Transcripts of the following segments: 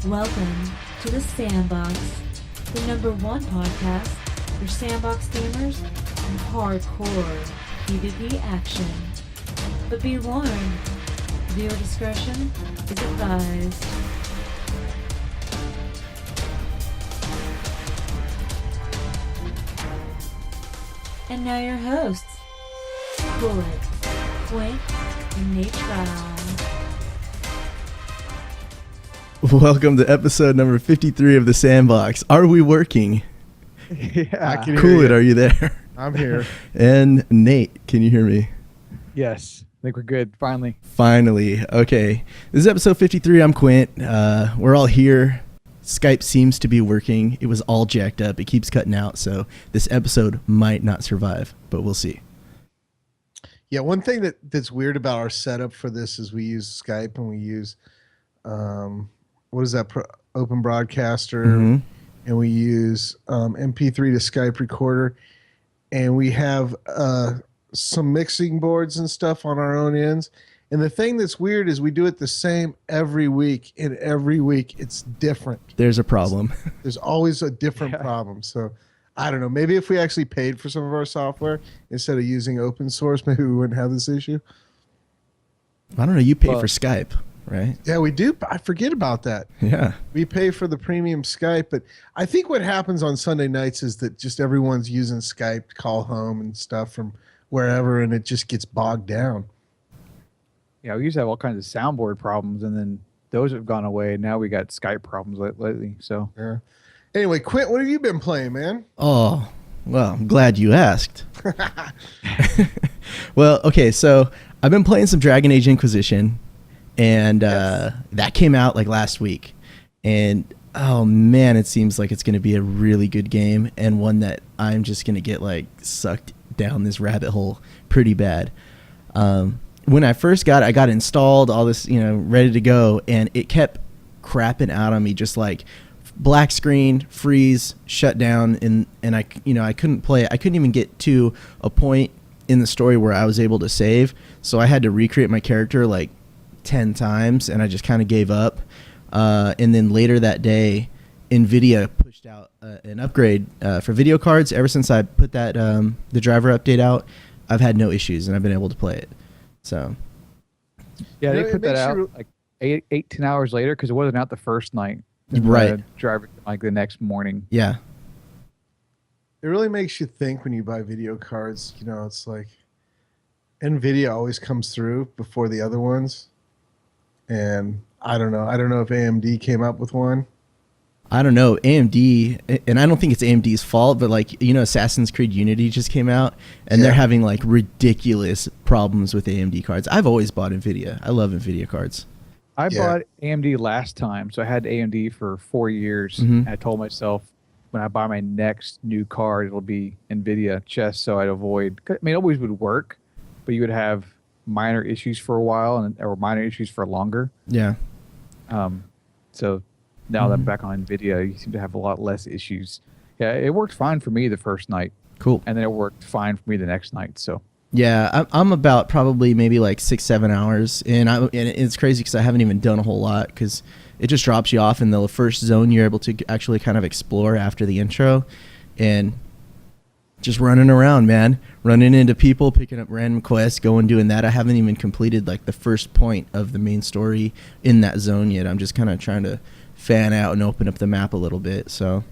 Welcome to the Sandbox, the #1 podcast for Sandbox gamers and hardcore PvP action. But be warned, viewer discretion is advised. And now your hosts, Bullet, Quint, and Nate Trial. Welcome to episode number 53 of the Sandbox. Are we working? Yeah. Cool it, are you there? I'm here. And Nate, can you hear me? Yes. I think we're good. Finally. Finally. Okay. This is episode 53. I'm Quint. We're all here. Skype seems to be working. It was all jacked up. It keeps cutting out. So this episode might not survive, but we'll see. Yeah, one thing that's weird about our setup for this is we use Skype and we use what is that, Open Broadcaster, and we use MP3 to Skype recorder, and we have some mixing boards and stuff on our own ends. And the thing that's weird is we do it the same every week, and every week it's different. There's a problem. There's always a different problem. So I don't know. Maybe if we actually paid for some of our software instead of using open source, maybe we wouldn't have this issue. I don't know. You pay for Skype, right? Yeah, we do. I forget about that. Yeah. We pay for the premium Skype, but I think what happens on Sunday nights is that just everyone's using Skype to call home and stuff from wherever, and it just gets bogged down. Yeah, we used to have all kinds of soundboard problems, and then those have gone away. Now we got Skype problems lately. So Yeah. Anyway, Quint, what have you been playing, man? Oh, well, I'm glad you asked. Well, okay, so I've been playing some Dragon Age Inquisition, and that came out like last week. And oh man, it seems like it's going to be a really good game, and one that I'm just going to get like sucked down this rabbit hole pretty bad. When I first got it, I got it installed, all this, ready to go, and it kept crapping out on me, just like black screen, freeze, shut down, and I couldn't play it. I couldn't even get to a point in the story where I was able to save, so I had to recreate my character like 10 times, and I just kind of gave up. And then later that day, NVIDIA pushed out an upgrade for video cards. Ever since I put that the driver update out, I've had no issues, and I've been able to play it. So yeah, they It put that makes out you- like 10 hours later because it wasn't out the first night. Right. Drive it like the next morning. yeah. It really makes you think when you buy video cards. It's like NVIDIA always comes through before the other ones. And I don't know. I don't know if AMD came up with one. I don't know, AMD, and I don't think it's AMD's fault, but like, Assassin's Creed Unity just came out, and they're having like ridiculous problems with AMD cards. I've always bought NVIDIA. I love NVIDIA cards. I Yeah. bought AMD last time, so I had AMD for 4 years. Mhm. I told myself when I buy my next new card, it'll be NVIDIA, just so I'd avoid. I mean, it always would work, but you would have minor issues for a while, or minor issues for longer. Yeah. So now that I'm back on NVIDIA, you seem to have a lot less issues. Yeah, it worked fine for me the first night, Cool. and then it worked fine for me the next night. So Yeah, I'm about probably maybe like 6-7 hours, and it's crazy because I haven't even done a whole lot because it just drops you off in the first zone you're able to actually kind of explore after the intro, and just running around, man, running into people, picking up random quests, going doing that. I haven't even completed like the first point of the main story in that zone yet. I'm just kind of trying to fan out and open up the map a little bit. So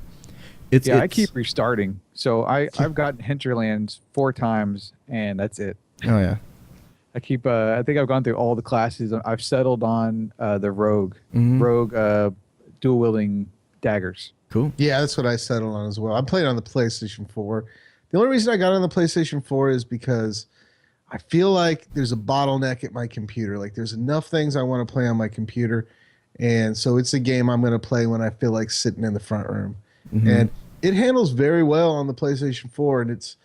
I keep restarting. So I've gotten Hinterlands 4 times, and that's it. Oh yeah. I keep. I think I've gone through all the classes. I've settled on the rogue, dual wielding daggers. Cool. Yeah, that's what I settled on as well. I'm playing on the PlayStation 4. The only reason I got on the PlayStation 4 is because I feel like there's a bottleneck at my computer. Like there's enough things I want to play on my computer. And so it's a game I'm going to play when I feel like sitting in the front room. And it handles very well on the PlayStation 4. And it's,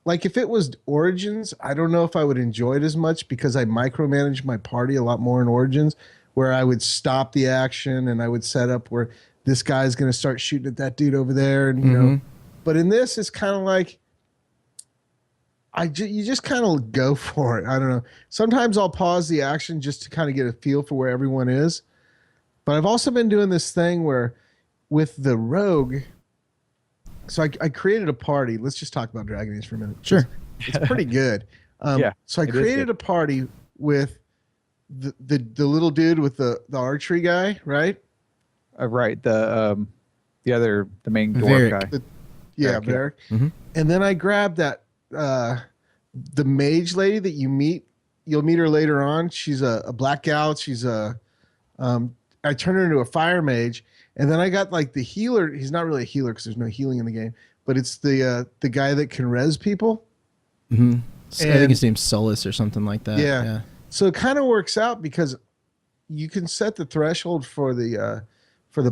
like if it was Origins, I don't know if I would enjoy it as much because I micromanage my party a lot more in Origins, where I would stop the action and I would set up where this guy's going to start shooting at that dude over there. And, but in this, it's kind of like, you just kind of go for it. I don't know. Sometimes I'll pause the action just to kind of get a feel for where everyone is. But I've also been doing this thing where with the rogue, so I created a party. Let's just talk about Dragon Age for a minute. Sure. It's pretty good. Yeah, So I it is created good. a party with the little dude with the archery guy, right? Right. The main dwarf Varric. guy. Yeah, Varric, yeah. Varric. Mhm. And then I grabbed that the mage lady that you meet. You'll meet her later on. She's a black gal. She's I turned her into a fire mage, and then I got like the healer. He's not really a healer because there's no healing in the game, but it's the guy that can res people. Mm-hmm. I And- think his name's Solus or something like that. Yeah. So it kind of works out because you can set the threshold for the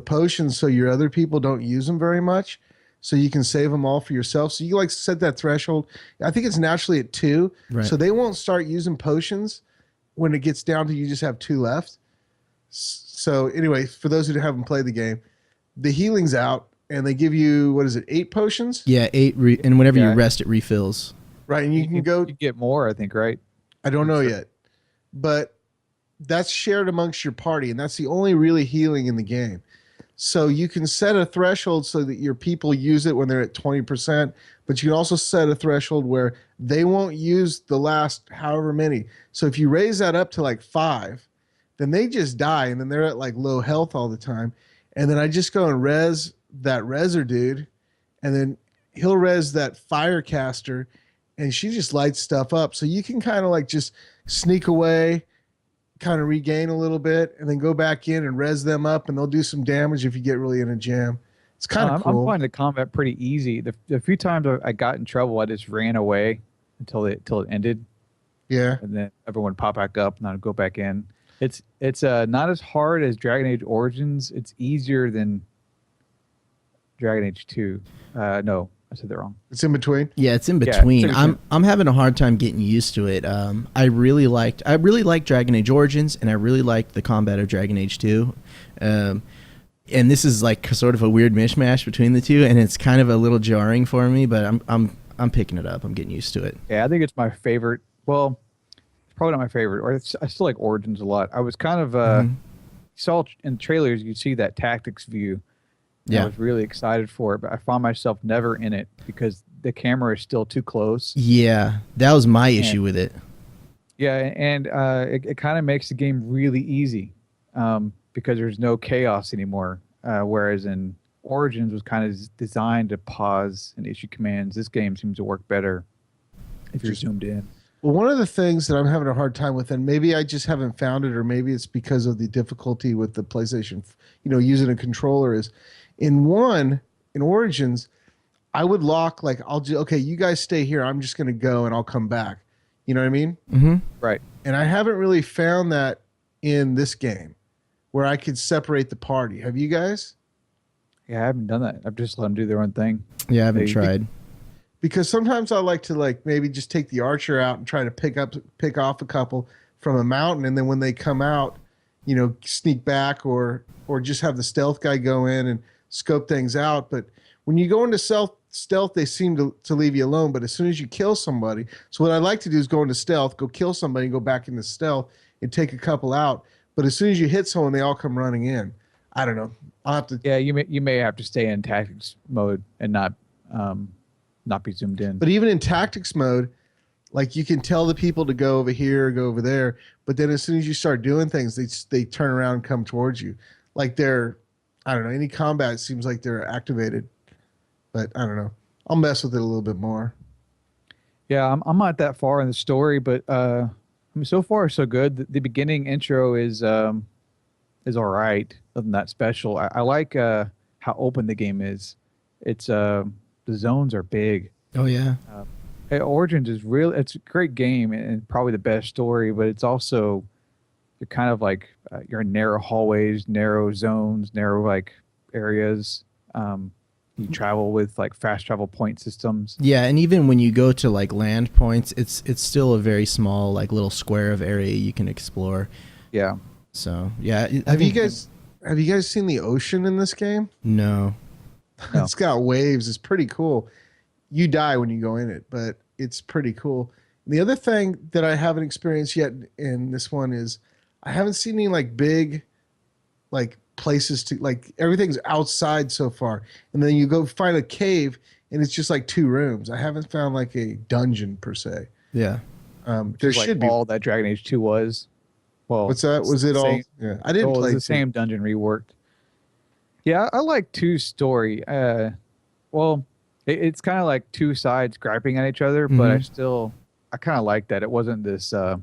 potions so your other people don't use them very much. So you can save them all for yourself. So you like set that threshold. I think it's naturally at 2. Right. So they won't start using potions when it gets down to you just have 2 left. So anyway, for those who haven't played the game, the healing's out and they give you, what is it, 8 potions? Yeah, 8 and whenever Yeah. you rest, it refills. Right. And you can go, You get more, I think, right? I don't know yet, but that's shared amongst your party, and that's the only really healing in the game. So you can set a threshold so that your people use it when they're at 20%, but you can also set a threshold where they won't use the last however many. So if you raise that up to like 5, then they just die, and then they're at like low health all the time. And then I just go and res that reser dude, and then he'll res that firecaster, and she just lights stuff up. So you can kind of like just sneak away, kind of regain a little bit, and then go back in and res them up, and they'll do some damage if you get really in a jam. It's kind of I'm cool. finding the combat pretty easy. The few times I got in trouble, I just ran away until it ended, Yeah. and then everyone would pop back up, and I'd go back in. It's not as hard as Dragon Age Origins. It's easier than Dragon Age 2. No, I said that wrong. It's in between. Yeah, it's in Yeah, it's between. in between. I'm having a hard time getting used to it. I really liked Dragon Age Origins, and I really liked the combat of Dragon Age 2. And this is like sort of a weird mishmash between the two, and it's kind of a little jarring for me. But I'm picking it up. I'm getting used to it. Yeah, I think it's my favorite. Well, it's probably not my favorite. Or I still like Origins a lot. I was kind of saw in trailers you see that tactics view. And Yeah. I was really excited for it, but I found myself never in it because the camera is still too close. Yeah, that was my issue with it. Yeah, and it kind of makes the game really easy because there's no chaos anymore. Whereas in Origins was kind of designed to pause and issue commands. This game seems to work better if you're zoomed in. Well, one of the things that I'm having a hard time with, and maybe I just haven't found it, or maybe it's because of the difficulty with the PlayStation, using a controller, is in Origins, I would lock, like, okay, you guys stay here. I'm just going to go and I'll come back. You know what I mean? Mm-hmm. Right. And I haven't really found that in this game where I could separate the party. Have you guys? Yeah, I haven't done that. I've just let them do their own thing. Yeah, I haven't They- tried. Because sometimes I like to maybe just take the archer out and try to pick off a couple from a mountain, and then when they come out, sneak back or just have the stealth guy go in and scope things out. But when you go into stealth, they seem to leave you alone. But as soon as you kill somebody, so what I like to do is go into stealth, go kill somebody, and go back into stealth and take a couple out. But as soon as you hit someone, they all come running in. I don't know. I'll have to. Yeah, you may have to stay in tactics mode and not be zoomed in. But even in tactics mode, like you can tell the people to go over here, go over there. But then as soon as you start doing things, they turn around and come towards you. Like I don't know, any combat seems like they're activated. But I don't know. I'll mess with it a little bit more. Yeah, I'm not that far in the story, but I mean, so far so good. The beginning intro is all right. Nothing that special. I like how open the game is. It's the zones are big. Oh yeah. Hey, Origins is real. It's a great game and probably the best story, but it's also you're kind of like you're in narrow hallways, narrow zones, narrow like areas. You travel with like fast travel point systems. Yeah, and even when you go to like land points, it's still a very small like little square of area you can explore. Yeah. So yeah. Have you guys seen the ocean in this game? No. No. It's got waves. It's pretty cool. You die when you go in it, but it's pretty cool. And the other thing that I haven't experienced yet in this one is I haven't seen any like big, like places to like everything's outside so far, and then you go find a cave and it's just like 2 rooms. I haven't found like a dungeon per se. Yeah. There Like should be. all that Dragon Age 2 was. Well, What's that? Was it all? same, Yeah, I didn't it was play the 2. same dungeon reworked. Yeah, I like 2's story. Well, it's kind of like 2 sides griping at each other, but I kind of like that it wasn't this the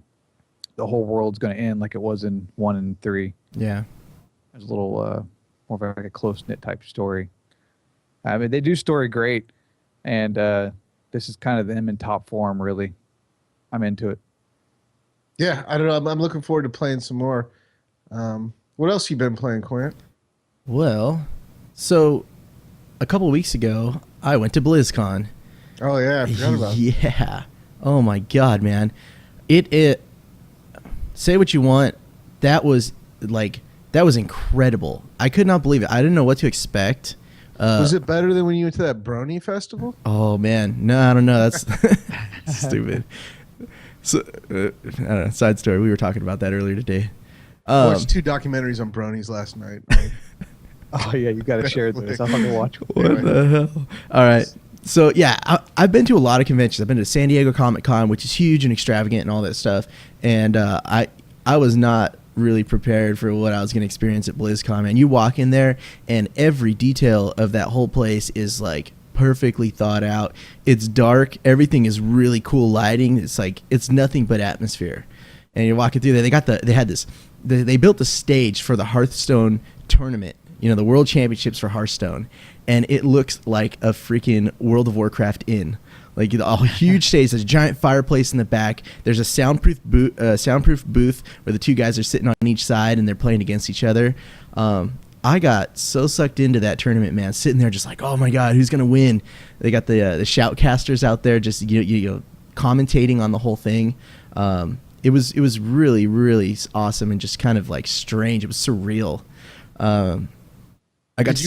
whole world's going to end like it was in 1 and 3. Yeah. It's a little more of like a close knit type story. I mean, they do story great, and this is kind of them in top form. Really, I'm into it. Yeah, I don't know. I'm looking forward to playing some more. What else you been playing, Quint? Well, so a couple weeks ago, I went to BlizzCon. Oh yeah, I forgot about. Yeah. Oh my God, man. It. Say what you want. That was incredible. I could not believe it. I didn't know what to expect. Was it better than when you went to that Brony festival? Oh man, no, I don't know. That's stupid. So I don't know. Side story. We were talking about that earlier today. I watched 2 documentaries on bronies last night. Oh yeah, you got to share this. I'm gonna watch. What the hell? All right. So yeah, I've been to a lot of conventions. I've been to San Diego Comic-Con, which is huge and extravagant and all that stuff. And I was not really prepared for what I was going to experience at BlizzCon. Man, you walk in there, and every detail of that whole place is like perfectly thought out. It's dark. Everything is really cool lighting. It's like it's nothing but atmosphere. And you're walking through there. They built the stage for the Hearthstone tournament. You know, the World Championships for Hearthstone, and it looks like a freaking World of Warcraft inn. Like a huge stage. There's a giant fireplace in the back. There's a soundproof booth where the 2 guys are sitting on each side and they're playing against each other. I got so sucked into that tournament, man. Sitting there just like, oh my God, who's gonna win? They got the shoutcasters out there just you know commentating on the whole thing. It was really, really awesome and just kind of like strange. It was surreal. Did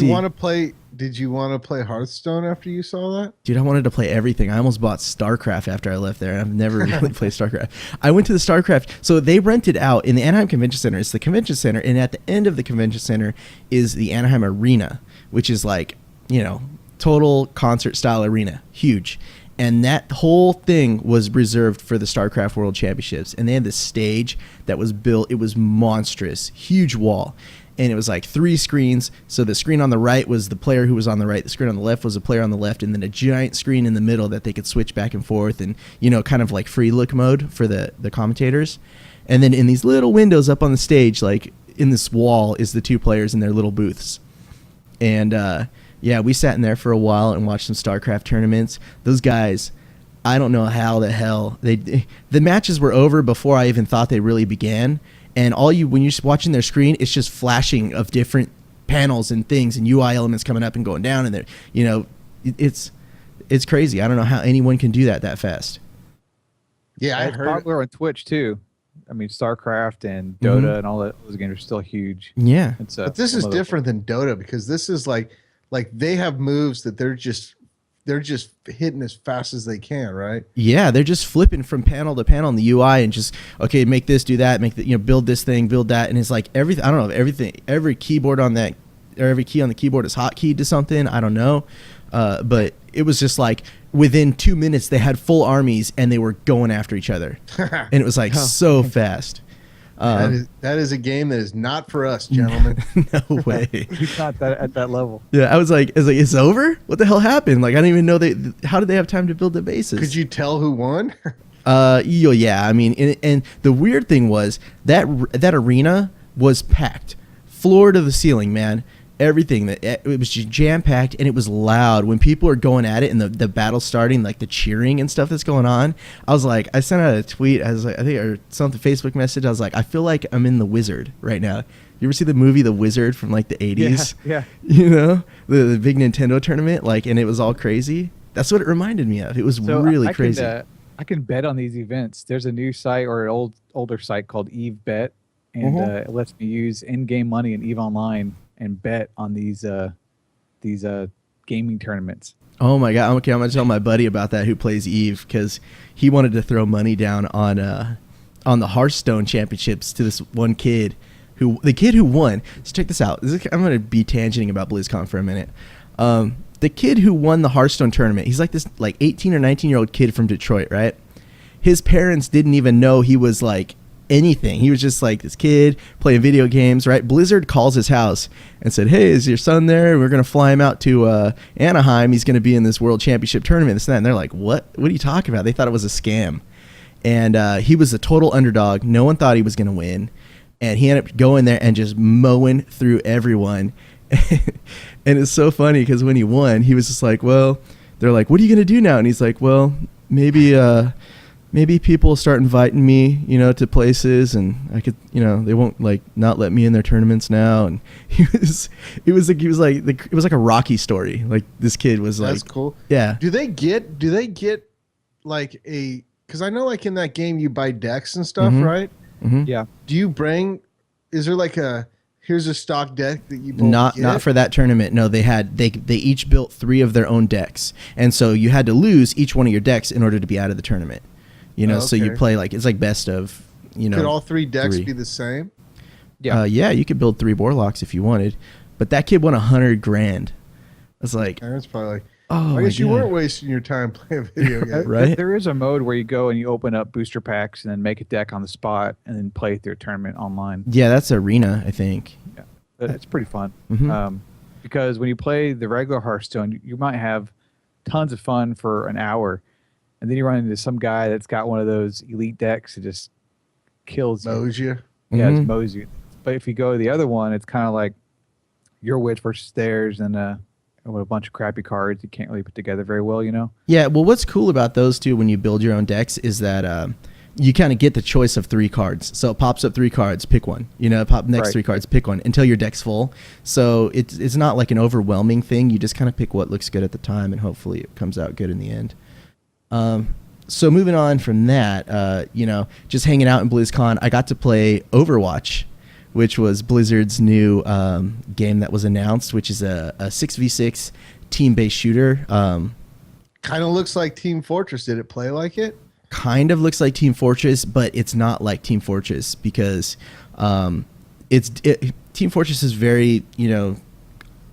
you want to play Hearthstone after you saw that? Dude, I wanted to play everything. I almost bought StarCraft after I left there. I've never really played StarCraft. I went to the StarCraft. So they rented out in the Anaheim Convention Center. It's the convention center, and at the end of the convention center is the Anaheim Arena, which is like, you know, total concert style arena, huge. And that whole thing was reserved for the StarCraft World Championships. And they had this stage that was built. It was monstrous, huge wall. And it was like 3 screens. So the screen on the right was the player who was on the right. The screen on the left was the player on the left. And then a giant screen in the middle that they could switch back and forth. And, you know, kind of like free look mode for the commentators. And then in these little windows up on the stage, like in this wall, is the 2 players in their little booths. And, yeah, we sat in there for a while and watched some StarCraft tournaments. Those guys, I don't know how the hell. The matches were over before I even thought they really began. And when you're watching their screen, it's just flashing of different panels and things and UI elements coming up and going down. And you know, it's crazy. I don't know how anyone can do that fast. Yeah, I it's heard popular on Twitch too. I mean, StarCraft and Dota and all that. Those games are still huge. Yeah, but this is different than Dota because this is like they have moves that they're just hitting as fast as they can, right? Yeah, they're just flipping from panel to panel in the UI and just, okay, make this, do that, build this thing, build that, and it's like everything. I don't know, every keyboard on that, or every key on the keyboard is hotkeyed to something. I don't know, but it was just like within 2 minutes they had full armies and they were going after each other, and it was like so fast. That is a game that is not for us, gentlemen. No way. He's not at that level. Yeah, I was like, it's over? What the hell happened? Like, I didn't even know how did they have time to build the bases? Could you tell who won? Yeah. I mean, and the weird thing was that arena was packed, floor to the ceiling, man. Everything it was just jam packed, and it was loud when people are going at it and the battle starting, like the cheering and stuff that's going on. I was like, I sent out a tweet, I was like, I think, or something, Facebook message. I was like, I feel like I'm in The Wizard right now. You ever see the movie The Wizard from like the 80s? Yeah. You know, the big Nintendo tournament, like, and it was all crazy. That's what it reminded me of. It was really crazy. I can bet on these events. There's a new site or an older site called Eve Bet, and it lets me use in-game money in Eve Online and bet on these gaming tournaments. Oh my God! Okay, I'm gonna tell my buddy about that who plays Eve, because he wanted to throw money down on the Hearthstone championships to this one kid the kid who won. So check this out. I'm going to be tangenting about BlizzCon for a minute. The kid who won the Hearthstone tournament, he's like this like 18 or 19-year-old kid from Detroit, right? His parents didn't even know he was like anything. He was just like this kid playing video games, right? Blizzard calls his house and said, "Hey, is your son there? We're going to fly him out to Anaheim. He's going to be in this World Championship tournament." This and that. And they're like, "What? What are you talking about?" They thought it was a scam. And he was a total underdog. No one thought he was going to win. And he ended up going there and just mowing through everyone. And it's so funny because when he won, he was just like, well, they're like, "What are you going to do now?" And he's like, "Well, maybe people will start inviting me, to places, and I could, they won't like not let me in their tournaments now." And it was like a Rocky story. Like this kid was like, that's cool. Yeah. Do they get like because I know like in that game you buy decks and stuff, right? Mm-hmm. Yeah. Do you is there like here's a stock deck that you both get? Not for that tournament. No, they each built 3 of their own decks. And so you had to lose each one of your decks in order to be out of the tournament. So you play like, it's like best of, Could all 3 decks be the same? Yeah. Yeah, you could build 3 Warlocks if you wanted. But that kid won $100,000. It's like, Parents probably like, oh, I guess you weren't wasting your time playing video games. Right? There is a mode where you go and you open up booster packs and then make a deck on the spot and then play through a tournament online. Yeah, that's Arena, I think. Yeah, it's pretty fun. Mhm. Because when you play the regular Hearthstone, you might have tons of fun for an hour, and then you run into some guy that's got one of those elite decks that just kills you. Mows you. Yeah, Mhm. it mows you. But if you go to the other one, it's kind of like your witch versus theirs, and with a bunch of crappy cards you can't really put together very well, Yeah, well, what's cool about those two when you build your own decks is that you kind of get the choice of 3 cards. So it pops up 3 cards, pick one. Pop next Right. 3 cards, pick one until your deck's full. So it's not like an overwhelming thing. You just kind of pick what looks good at the time, and hopefully it comes out good in the end. So moving on from that, just hanging out in BlizzCon, I got to play Overwatch, which was Blizzard's new game that was announced, which is a 6v6 team-based shooter. Kind of looks like Team Fortress. Did it play like it? Kind of looks like Team Fortress, but it's not like Team Fortress because Team Fortress is very,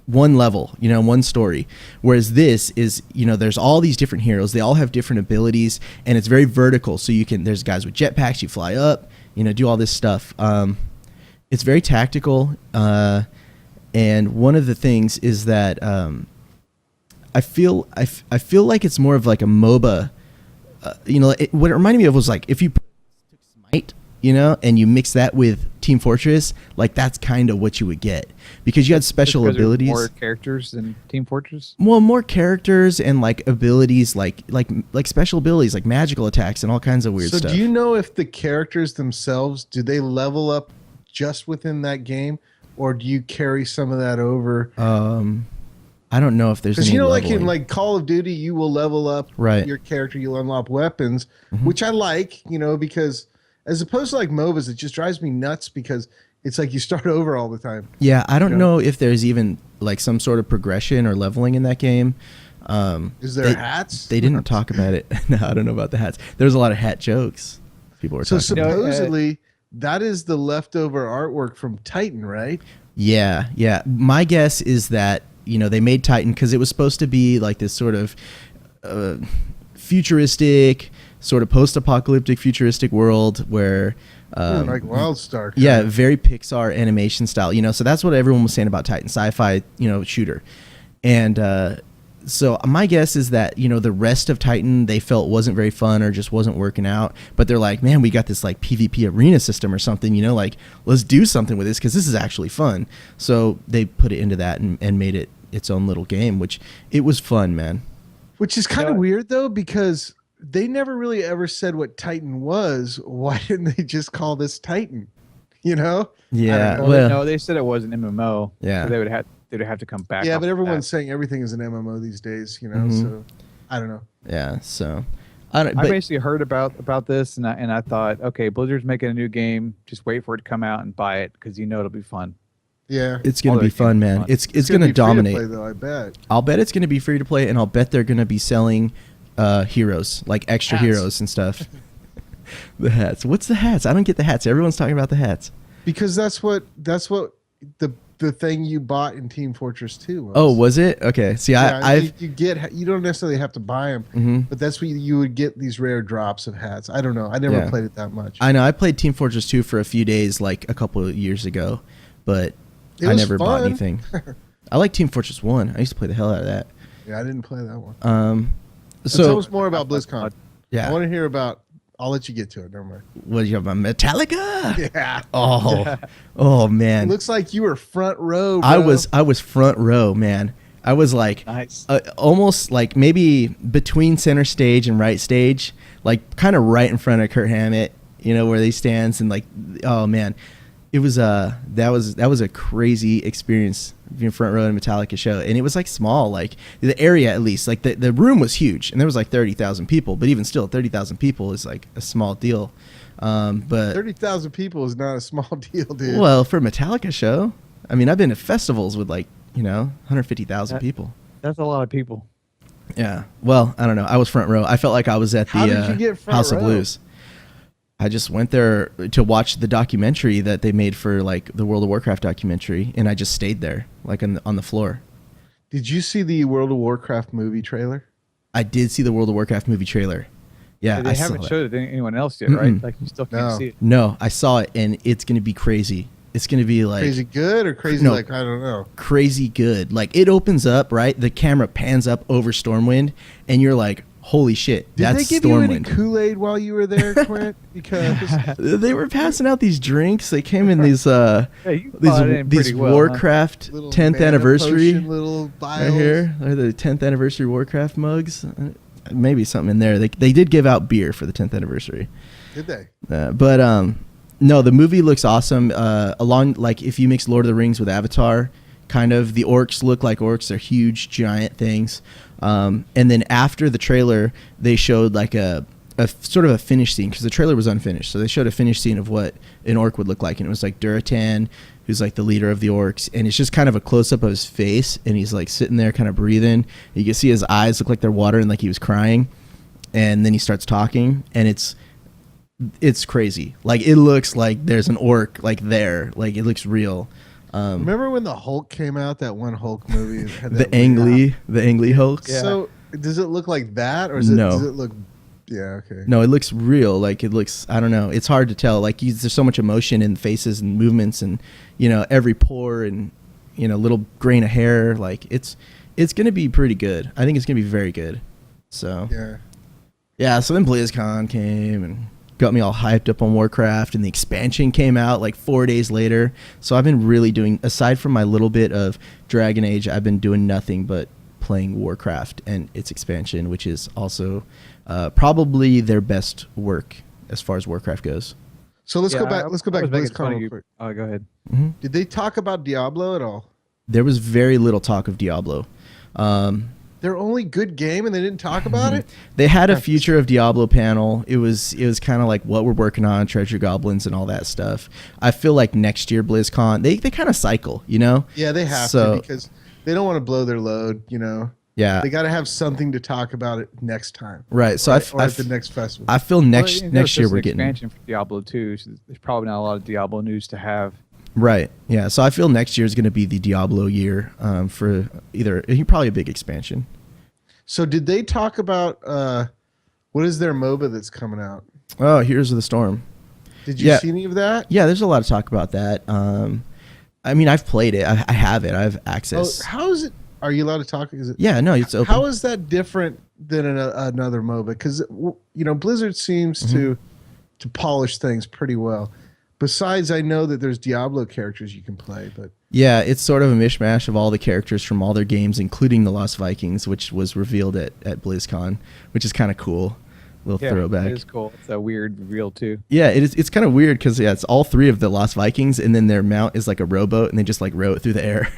one level, one story. Whereas this is, there's all these different heroes. They all have different abilities, and it's very vertical. So there's guys with jetpacks, you fly up, do all this stuff. It's very tactical. And one of the things is that I feel like it's more of like a MOBA. What it reminded me of was like if you took Smite, and you mix that with Team Fortress, like that's kind of what you would get because you had special abilities. More characters than Team Fortress. Well, more characters and like abilities, like special abilities, like magical attacks and all kinds of weird stuff. So do you know if the characters themselves, do they level up just within that game, or do you carry some of that over? I don't know if there's any because like leveling. in like Call of Duty, you will level up your character, you'll unlock weapons, which I like, because as opposed to like MOBAs, it just drives me nuts because it's like you start over all the time. Yeah, I don't know if there's even like some sort of progression or leveling in that game. Is there hats? They didn't talk about it. No, I don't know about the hats. There's a lot of hat jokes. People were So talking about. supposedly that is the leftover artwork from Titan, right? Yeah. My guess is that they made Titan because it was supposed to be like this sort of futuristic, sort of post-apocalyptic futuristic world where like Wildstar. Yeah, very Pixar animation style, so that's what everyone was saying about Titan, sci-fi, shooter. And so my guess is that, the rest of Titan they felt wasn't very fun or just wasn't working out, but they're like, man, we got this like PvP arena system or something, like let's do something with this because this is actually fun. So they put it into that and made it its own little game, which it was fun, man. Which is kind of weird though, because they never really ever said what Titan was. Why didn't they just call this Titan? Yeah. Well, no, they said it was an MMO. Yeah. So they'd have to come back. Yeah, but everyone's saying everything is an MMO these days, so I don't know. Yeah, so I basically heard about this and I thought, okay, Blizzard's making a new game, just wait for it to come out and buy it because it'll be fun. Yeah. It's going to be fun, man. It's going to dominate. Free to play, though, I bet. I'll bet it's going to be free to play, and I'll bet they're going to be selling heroes, like extra heroes and stuff. The hats. What's the hats? I don't get the hats. Everyone's talking about the hats. Because that's what the thing you bought in Team Fortress 2 was. Oh, was it? Okay. See, you don't necessarily have to buy them, but that's where you would get these rare drops of hats. I don't know. I never played it that much. I know. I played Team Fortress 2 for a few days, like a couple of years ago, but I never bought anything. I like Team Fortress 1. I used to play the hell out of that. Yeah, I didn't play that one. So tell us more about BlizzCon. Yeah. I want to hear about. I'll let you get to it. Never mind. What did you have? Yeah. Metallica? Oh man. It looks like you were front row. Bro. I was front row, man. I was like Nice. Almost like maybe between center stage and right stage, like kind of right in front of Kurt Hammett, where he stands, and like, oh man, it was that was a crazy experience being front row in a Metallica show. And it was like small, like the area, at least, like the room was huge, and there was like 30,000 people, but even still 30,000 people is like a small deal. But 30,000 people is not a small deal, dude. Well, for a Metallica show, I mean, I've been to festivals with like 150,000 people. That's a lot of people. Yeah. Well, I don't know. I was front row. I felt like I was at How did you get front House row? of Blues. I just went there to watch the documentary that they made for like the World of Warcraft documentary, and I just stayed there, like on the floor. Did you see the World of Warcraft movie trailer? I did see the World of Warcraft movie trailer. Yeah, They I haven't saw it. showed it to anyone else yet, right? Like you still can't No. see it. No, I saw it, and it's gonna be crazy. It's gonna be like Crazy good or crazy No. like I don't know. crazy good. Like it opens up, right? The camera pans up over Stormwind, and you're like, "Holy shit, Did that's they give you any Stormwind!" Kool-Aid while you were there, Quint? Because They were passing out these drinks. They came in these you bought it in these pretty well, Warcraft little 10th mana anniversary potion, little right vials. here. They're the 10th anniversary Warcraft mugs. Maybe something in there. They did give out beer for the 10th anniversary. Did they? But no, the movie looks awesome. Along like if you mix Lord of the Rings with Avatar, kind of the orcs look like orcs. They're huge, giant things. And then after the trailer, they showed like a sort of a finished scene because the trailer was unfinished. So they showed a finished scene of what an orc would look like, and it was like Duratan, who's like the leader of the orcs, and it's just kind of a close up of his face, and he's like sitting there, kind of breathing. You can see his eyes look like they're watering, like he was crying, and then he starts talking, and it's crazy. Like it looks like there's an orc like there, like it looks real. Remember when the Hulk came out? That one Hulk movie. That had The that Ang weird- Lee Hulk. Yeah. So does it look like that, or No. does it look? Yeah. Okay. No, it looks real. Like it looks, I don't know. It's hard to tell. Like there's so much emotion in faces and movements, and every pore and little grain of hair. Like it's gonna be pretty good. I think it's gonna be very good. So Yeah. So then BlizzCon came and got me all hyped up on Warcraft, and the expansion came out like 4 days later. So I've been really doing, aside from my little bit of Dragon Age, I've been doing nothing but playing Warcraft and its expansion, which is also probably their best work as far as Warcraft goes. So let's go back. Let's go back to BlizzCon real quick. Oh, go ahead. Did they talk about Diablo at all? There was very little talk of Diablo. Their only good game, and they didn't talk about it. They had a Future of Diablo panel. It was kind of like what we're working on, Treasure Goblins and all that stuff. I feel like next year BlizzCon, they kind of cycle, Yeah, they have So- to because they don't want to blow their load. Yeah. They got to have something to talk about it next time. Right. So or at the next festival. I feel next Well, next year there's we're an getting expansion for Diablo 2, so there's probably not a lot of Diablo news to have. right. Yeah. So I feel next year is going to be the Diablo year for probably a big expansion. So did they talk about what is their MOBA that's coming out? Oh, Heroes of the Storm. Did you Yeah. see any of that? Yeah, there's a lot of talk about that. I mean, I've played it. I have it. I have access. How is it? Are you allowed to talk? Is it? Yeah, no, it's open. How is that different than another MOBA? Because Blizzard seems to polish things pretty well. Besides, I know that there's Diablo characters you can play, but Yeah, it's sort of a mishmash of all the characters from all their games, including the Lost Vikings, which was revealed at BlizzCon, which is kind of cool. Little throwback. It is cool. It's a weird reveal too. Yeah, it is. It's kind of weird because it's all three of the Lost Vikings, and then their mount is like a rowboat, and they just like row it through the air.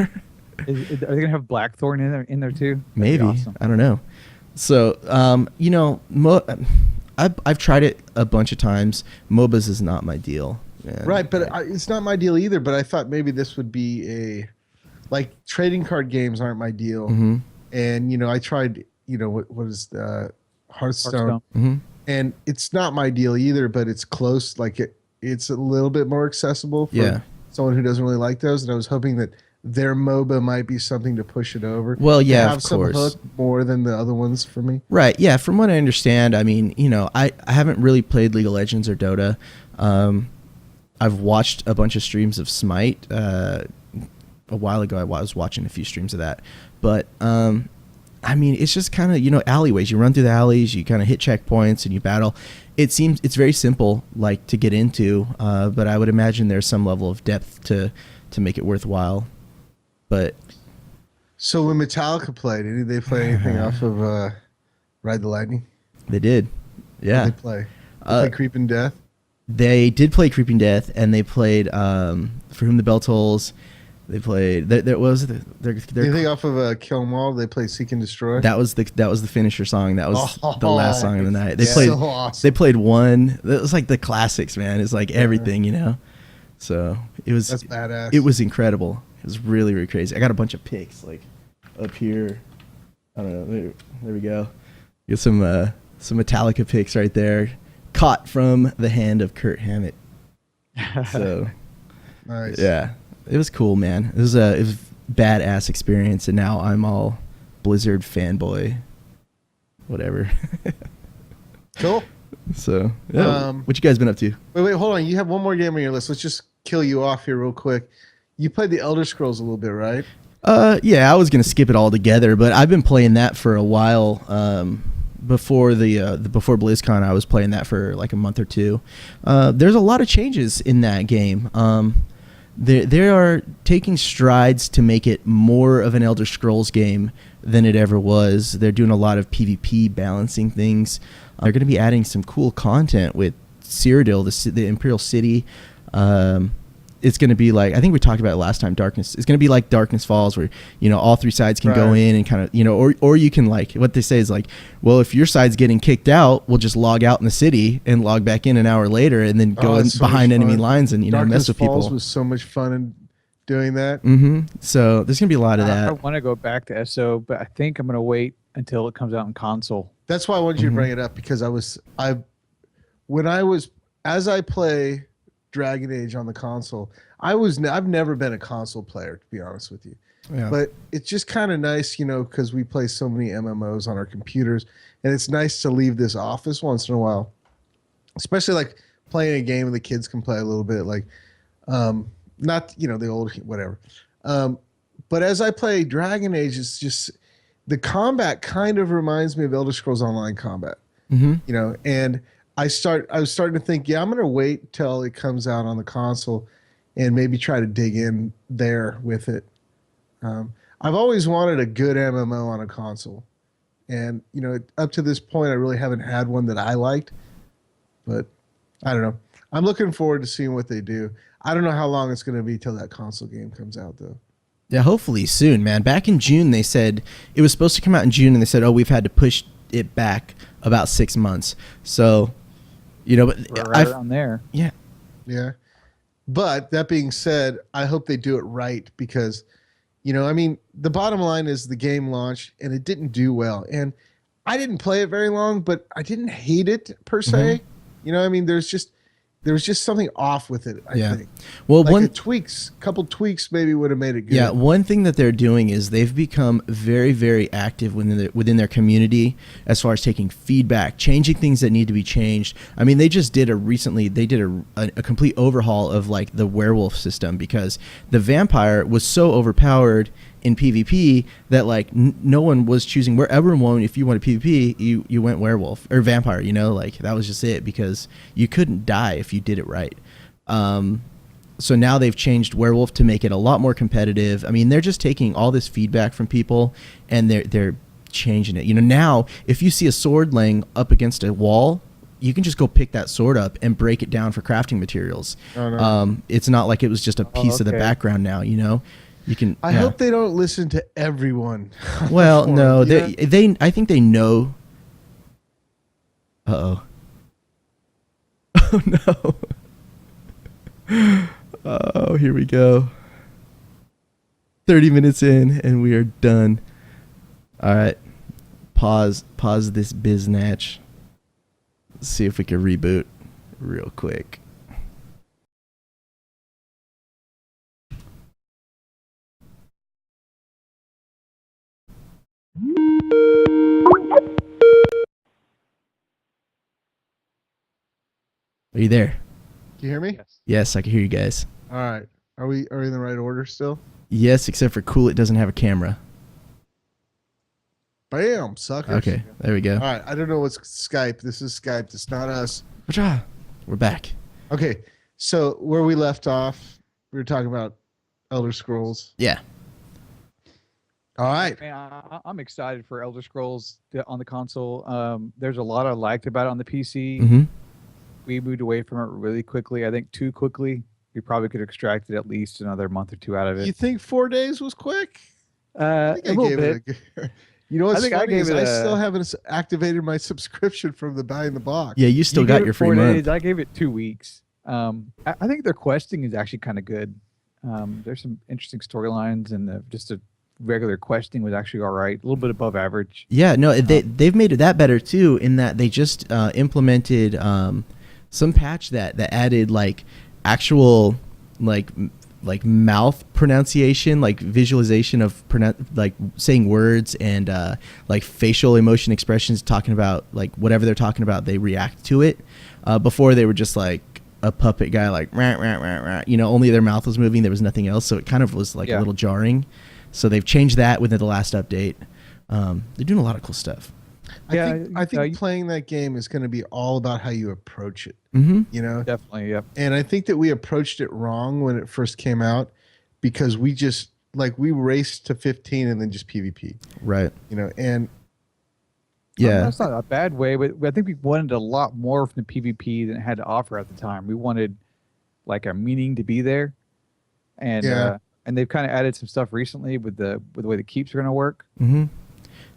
Are they gonna have Blackthorn in there too? That'd be Maybe. awesome. I don't know. So, I've tried it a bunch of times. MOBAs is not my deal. Man. right. But it's not my deal either. But I thought maybe this would be like trading card games aren't my deal. Mhm. And I tried. What is the Hearthstone? Hearthstone. Mhm. And it's not my deal either. But it's close. Like it's a little bit more accessible for someone who doesn't really like those. And I was hoping that their MOBA might be something to push it over. Well, yeah, to have of some course. hook more than the other ones for me. Right. Yeah. From what I understand, I mean, you know, I haven't really played League of Legends or Dota. I've watched a bunch of streams of Smite. A while ago, I was watching a few streams of that. But, I mean, it's just kind of, you know, alleyways. You run through the alleys, you kind of hit checkpoints, and you battle. It seems it's very simple, like, to get into. But I would imagine there's some level of depth to make it worthwhile. But so when Metallica played, did they play anything off of Ride the Lightning? They did. Yeah. What did they play? They played Creeping Death? They did play Creeping Death, and they played For Whom the Bell Tolls. They played. There was Anything off of Kill 'Em All? They played Seek and Destroy. That was the finisher song. That was the last song of the night. They so played. awesome. They played one. It was like the classics, man. It's like everything, you know. So it was. That's badass. It was incredible. It was really, really crazy. I got a bunch of pics like up here. I don't know. There we go. Get some Metallica pics right there, caught from the hand of Kurt Hammett. So Nice. yeah. It was cool, man. It was a badass experience, and now I'm all Blizzard fanboy, whatever. Cool. So, yeah. What you guys been up to? Wait, hold on. You have one more game on your list. Let's just kill you off here real quick. You played the Elder Scrolls a little bit, right? Yeah, I was gonna skip it all together, but I've been playing that for a while. Before before BlizzCon, I was playing that for like a month or two. There's a lot of changes in that game. They are taking strides to make it more of an Elder Scrolls game than it ever was. They're doing a lot of PvP balancing things. They're going to be adding some cool content with Cyrodiil, the Imperial City. It's going to be like, I think we talked about it last time, Darkness. It's going to be like Darkness Falls, where, you know, all three sides can go in and kind of, you know, or you can, like, what they say is like, well, if your side's getting kicked out, we'll just log out in the city and log back in an hour later and then go in behind enemy lines and, you know, mess with people. Darkness Falls was so much fun in doing that. Mm-hmm. So there's going to be a lot of that. I want to go back to SO, but I think I'm going to wait until it comes out in console. That's why I wanted you to bring it up, because as I play Dragon Age on the console, I've never been a console player, to be honest with you. Yeah. But it's just kind of nice, you know, because we play so many MMOs on our computers, and it's nice to leave this office once in a while, especially like playing a game the kids can play a little bit, like not, you know, the old whatever. But as I play Dragon Age, it's just the combat kind of reminds me of Elder Scrolls Online combat. Mm-hmm. You know, and I was starting to think, yeah, I'm going to wait till it comes out on the console and maybe try to dig in there with it. I've always wanted a good MMO on a console, and, you know, up to this point, I really haven't had one that I liked, but I don't know. I'm looking forward to seeing what they do. I don't know how long it's going to be till that console game comes out, though. Yeah, hopefully soon, man. Back in June, they said it was supposed to come out in June, and they said, oh, we've had to push it back about 6 months. So, you know, but We're right around there. Yeah. Yeah. But that being said, I hope they do it right, because, you know, I mean, the bottom line is the game launched and it didn't do well. And I didn't play it very long, but I didn't hate it per se. Mm-hmm. You know, I mean, there was just something off with it, I think. Well, like couple tweaks maybe would have made it good. Yeah, one thing that they're doing is they've become very, very active within their community as far as taking feedback, changing things that need to be changed. I mean, they just did a complete overhaul of like the werewolf system, because the vampire was so overpowered in PvP that like no one was choosing wherever one. If you wanted PvP, you went werewolf or vampire, you know, like that was just it, because you couldn't die if you did it right. So now they've changed werewolf to make it a lot more competitive. I mean, they're just taking all this feedback from people and they're changing it. You know, now if you see a sword laying up against a wall, you can just go pick that sword up and break it down for crafting materials. Oh, no. It's not like it was just a piece of the background now, you know. You can. I hope they don't listen to everyone. Well, no, they. I think they know. Uh-oh. Oh no. Oh, here we go. 30 minutes in and we are done. All right. Pause this biznatch. Let's see if we can reboot real quick. Are you there? Can you hear me? Yes. Yes, I can hear you guys. All right. Are we in the right order still? Yes, except for Cool, it doesn't have a camera. Bam, suckers. Okay, there we go. All right. I don't know what's Skype. This is Skype. It's not us. Wacha! We're back. Okay. So where we left off, we were talking about Elder Scrolls. Yeah. All right. Man, I'm excited for Elder Scrolls on the console. There's a lot I liked about it on the PC. Mm-hmm. We moved away from it really quickly. I think too quickly. We probably could have extracted at least another month or two out of it. You think 4 days was quick? A little bit. You know what's I think I funny gave is it I a- still haven't activated my subscription from the buy in the box. Yeah, you still You got gave your it 4 free month. days. I gave it 2 weeks. I think their questing is actually kind of good. There's some interesting storylines, and just a regular questing was actually all right. A little bit above average. Yeah, no, they've made it that better too, in that they just implemented some patch that added like actual like mouth pronunciation, like visualization of like saying words, and like facial emotion expressions, talking about like whatever they're talking about, they react to it. Before they were just like a puppet guy, like rah, rah, rah, rah. You know, only their mouth was moving, there was nothing else, so it kind of was like a little jarring. So they've changed that within the last update. They're doing a lot of cool stuff. I think playing that game is going to be all about how you approach it. Mm-hmm. You know, Definitely, yep. and I think that we approached it wrong when it first came out, because we just we raced to 15 and then just PvP. Right. You know, and Yeah. That's not a bad way, but I think we wanted a lot more from the PvP than it had to offer at the time. We wanted like a meaning to be there, and they've kind of added some stuff recently with the way the keeps are going to work. Mm-hmm. That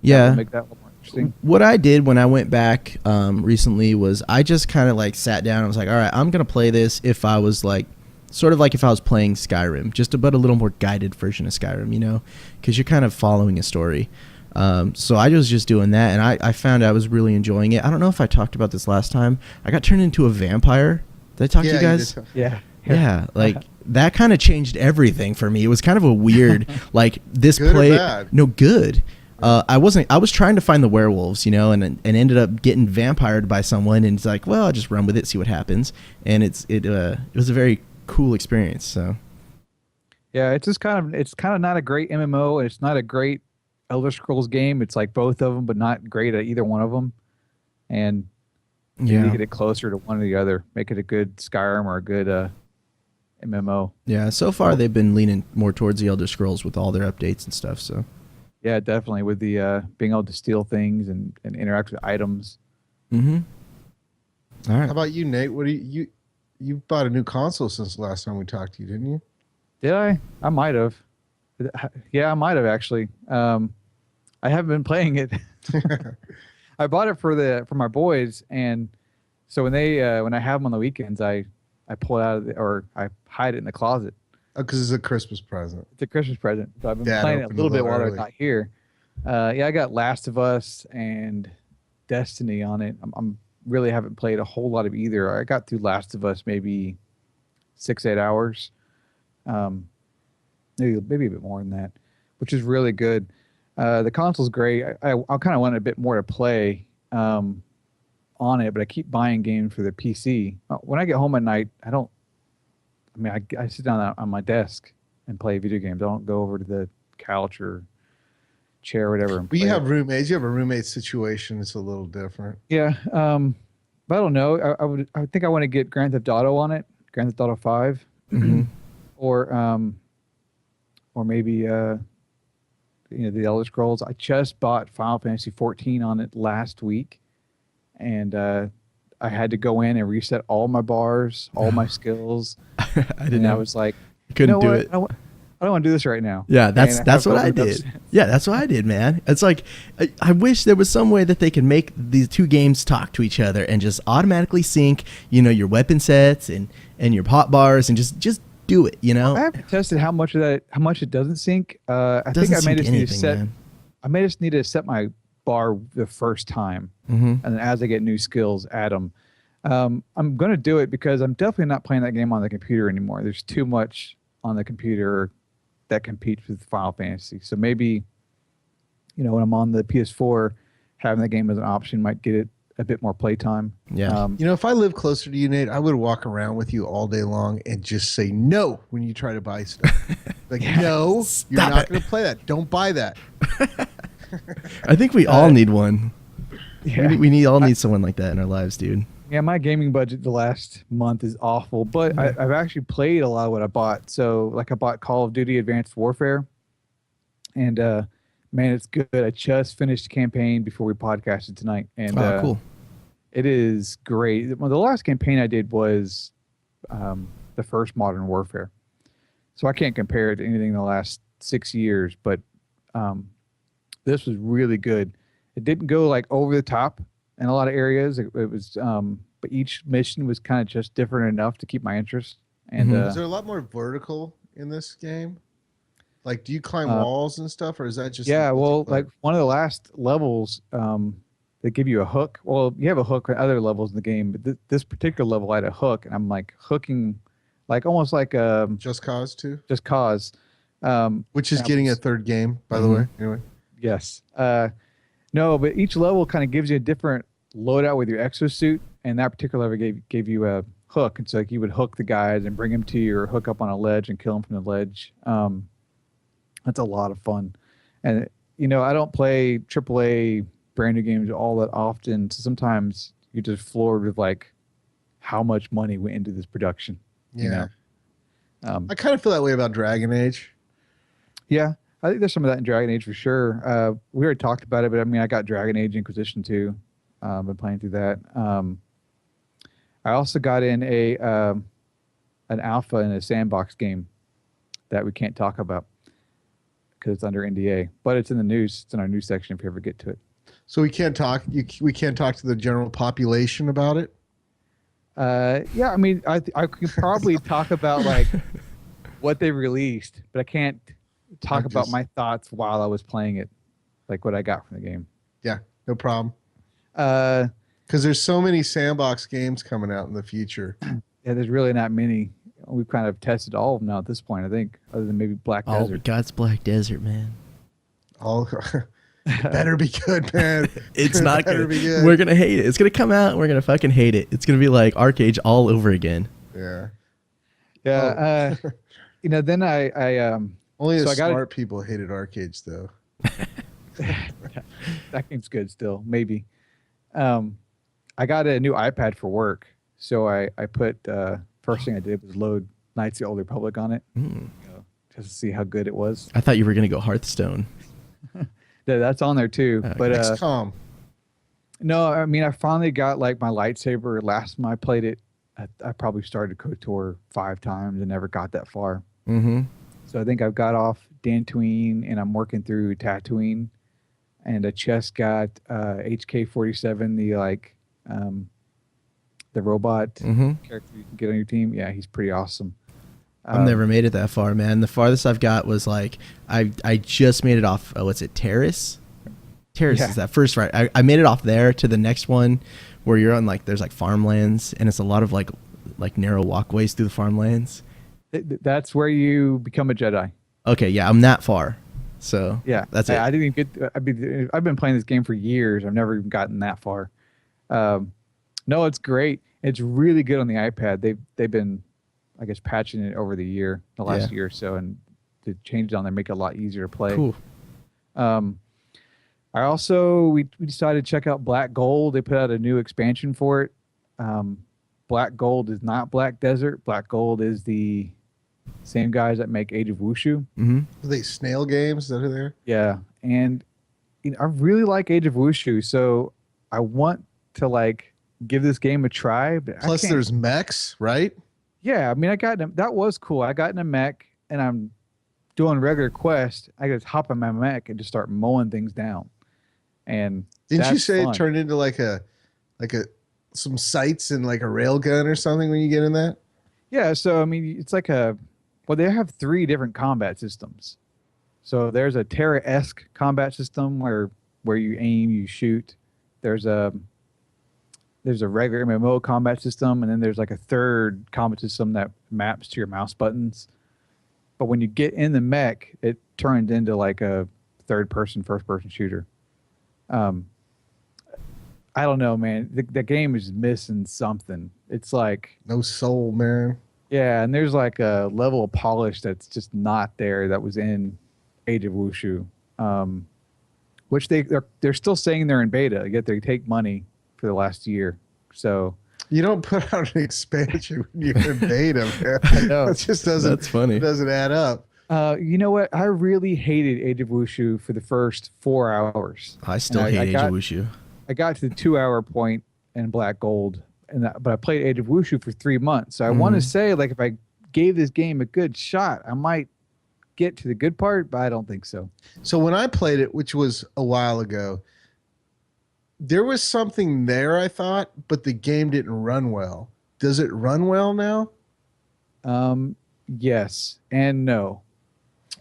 Yeah. will make that a little more interesting. What I did when I went back recently was I just kind of like sat down and was like, all right, I'm going to play this if I was like, sort of like if I was playing Skyrim, just about a little more guided version of Skyrim, you know, because you're kind of following a story. So I was just doing that, and I found I was really enjoying it. I don't know if I talked about this last time. I got turned into a vampire. Did I talk to you guys? Yeah, like that kind of changed everything for me. It was kind of a weird, like this Good or play. bad? No, good. I was trying to find the werewolves, you know, and ended up getting vampired by someone, and it's like, well, I'll just run with it, see what happens. And it was a very cool experience. So Yeah, it's kind of not a great MMO, and it's not a great Elder Scrolls game. It's like both of them, but not great at either one of them. And you need to get it closer to one or the other. Make it a good Skyrim or a good MMO. Yeah, so far they've been leaning more towards the Elder Scrolls with all their updates and stuff. So Yeah, definitely, with the being able to steal things and interact with items. mm-hmm. All right. How about you, Nate? What do you bought a new console since the last time we talked to you, didn't you? Did I? I might have. Yeah, I might have actually. I haven't been playing it. I bought it for my boys, and so when I have them on the weekends, I pull it out or I hide it in the closet. Oh, because it's a Christmas present. It's a Christmas present. So I've been Dad playing it a opened little a bit little while early. they're not here. Yeah, I got Last of Us and Destiny on it. I'm really haven't played a whole lot of either. I got through Last of Us maybe 6-8 hours, maybe a bit more than that, which is really good. The console's great. I kind of want a bit more to play on it, but I keep buying games for the PC. When I get home at night, I sit down on my desk and play video games. I don't go over to the couch or chair or whatever. But you have roommates. You have a roommate situation. It's a little different. Yeah, but I don't know. I think I want to get Grand Theft Auto on it, Grand Theft Auto 5, Mm-hmm. or maybe the Elder Scrolls. I just bought Final Fantasy 14 on it last week, and I had to go in and reset all my bars, all my skills. I didn't And know. I was like, Couldn't you know do what? it. I don't want to do this right now. Yeah, that's And I have what I overdubs. did. Yeah, that's what I did, man. It's like I wish there was some way that they could make these two games talk to each other and just automatically sync, you know, your weapon sets and your pot bars, and just do it, you know. I haven't tested how much it doesn't sync. I Doesn't think I may sync just need to anything, set. man. I may just need to set my bar the first time, Mm-hmm. and then as I get new skills, add them. I'm going to do it because I'm definitely not playing that game on the computer anymore. There's too much on the computer that competes with Final Fantasy. So maybe, when I'm on the PS4, having the game as an option might get it a bit more playtime. Yeah. If I lived closer to you, Nate, I would walk around with you all day long and just say no when you try to buy stuff. Like, no, you're Stop not it. going to play that. Don't buy that. I think we all need one. Yeah. We all need someone like that in our lives, dude. Yeah, my gaming budget the last month is awful, but I've actually played a lot of what I bought. So, like, I bought Call of Duty Advanced Warfare, and man, it's good. I just finished the campaign before we podcasted tonight, and Cool. it is great. Well, the last campaign I did was the first Modern Warfare, so I can't compare it to anything in the last 6 years, but this was really good. It didn't go like over the top in a lot of areas. It was, but each mission was kind of just different enough to keep my interest. And Is there a lot more vertical in this game? Like, do you climb walls and stuff, or is that just? Yeah, well, like one of the last levels, they give you a hook. Well, you have a hook at other levels in the game, but this particular level I had a hook, and I'm like hooking, like almost like Just Cause 2? Just Cause, Which is getting a third game, by the way. Anyway, yes. No, but each level kind of gives you a different loadout with your exosuit, and that particular level gave you a hook, and so like you would hook the guys and bring them to you, or hook up on a ledge and kill them from the ledge. That's a lot of fun, and I don't play AAA brand new games all that often, so sometimes you're just floored with like how much money went into this production. yeah. I kind of feel that way about Dragon Age. Yeah, I think there's some of that in Dragon Age for sure. We already talked about it, but I mean, I got Dragon Age Inquisition too. Been playing through that. I also got in an alpha in a Sandbox game that we can't talk about because it's under NDA, but it's in the news. It's in our news section if you ever get to it. So we can't talk. We can't talk to the general population about it. Yeah, I mean, I could probably talk about like what they released, but I can't talk about my thoughts while I was playing it, like what I got from the game. Yeah, no problem. Because there's so many Sandbox games coming out in the future. Yeah, there's really not many. We've kind of tested all of them now at this point, I think, other than maybe Black Oh, Desert. God's Black Desert, man. All better be good, man. It's not Better gonna be good. We're gonna hate it. It's gonna come out and we're gonna fucking hate it. It's gonna be like Arcade all over again. Yeah. Yeah. Then I Only So the I got smart people hated arcades, though. that game's good still, maybe. I got a new iPad for work, so I put first thing I did was load Knights of the Old Republic on it, just to see how good it was. I thought you were gonna go Hearthstone. That's on there too, but XCOM. no, I mean I finally got like my lightsaber. Last time I played it, I probably started KOTOR 5 times and never got that far. Mm-hmm. So I think I've got off Dantooine and I'm working through Tatooine, and I just got HK-47, the robot character you can get on your team. Yeah, he's pretty awesome. I've never made it that far, man. The farthest I've got was like I just made it off. Oh, what's it? Terrace. Terrace is that first, right? I made it off there to the next one, where you're on like there's like farmlands, and it's a lot of like narrow walkways through the farmlands. That's where you become a Jedi. Okay, yeah, I'm that far. So Yeah, that's it. I didn't even get. I've been playing this game for years. I've never even gotten that far. No, it's great. It's really good on the iPad. They've been, I guess, patching it over the last year or so, and to change it on there, make it a lot easier to play. Cool. I also we decided to check out Black Gold. They put out a new expansion for it. Black Gold is not Black Desert. Black Gold is the same guys that make Age of Wushu. Mm-hmm. Are they snail games that are there? Yeah, and I really like Age of Wushu, so I want to like give this game a try. But Plus, there's mechs, right? Yeah, I mean, that was cool. I got in a mech, and I'm doing regular quest. I just hop in my mech and just start mowing things down. And Didn't you say fun. it turned into like some sights and like a railgun or something when you get in that? Yeah, so I mean, it's like they have 3 different combat systems. So there's a Terra-esque combat system where you aim, you shoot. There's a regular MMO combat system, and then there's like a third combat system that maps to your mouse buttons. But when you get in the mech, it turns into like a third-person, first-person shooter. I don't know, man. The game is missing something. It's like, No soul, man. yeah, and there's like a level of polish that's just not there that was in Age of Wushu, which they're still saying they're in beta, yet they take money for the last year. So You don't put out an expansion when you're in beta, man. I know. That just doesn't. That's funny. Doesn't add up. You know what? I really hated Age of Wushu for the first 4 hours. I still And hate Age of Wushu. I got to the 2-hour point in Black Gold, but I played Age of Wushu for 3 months. So I want to say, like, if I gave this game a good shot, I might get to the good part, but I don't think so. So when I played it, which was a while ago, there was something there, I thought, but the game didn't run well. Does it run well now? Yes and no.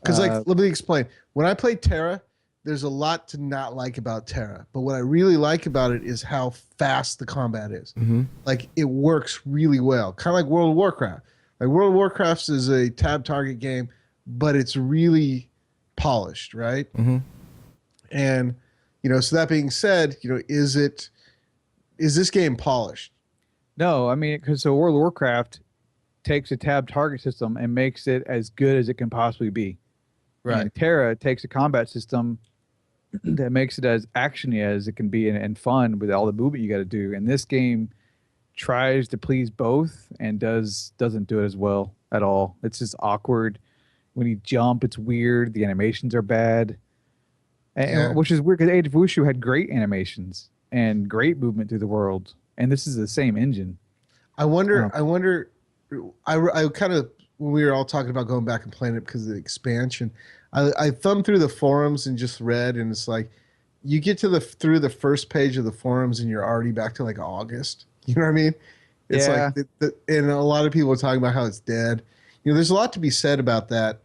Because, let me explain. When I played Terra, there's a lot to not like about Terra. But what I really like about it is how fast the combat is. Mm-hmm. Like, it works really well. Kind of like World of Warcraft. Like, World of Warcraft is a tab target game, but it's really polished, right? Mm-hmm. And, so that being said, is this game polished? No, I mean, because World of Warcraft takes a tab target system and makes it as good as it can possibly be. Right. And Terra takes a combat system that makes it as actiony as it can be and fun with all the movement you got to do. And this game tries to please both and doesn't do it as well at all. It's just awkward. When you jump, it's weird. The animations are bad, which is weird because Age of Wushu had great animations and great movement through the world. And this is the same engine. I wonder. I kind of, when we were all talking about going back and playing it because of the expansion, I thumbed through the forums and just read, and it's like you get to through the first page of the forums and you're already back to like August. You know what I mean? It's Yeah. like, and a lot of people are talking about how it's dead. There's a lot to be said about that.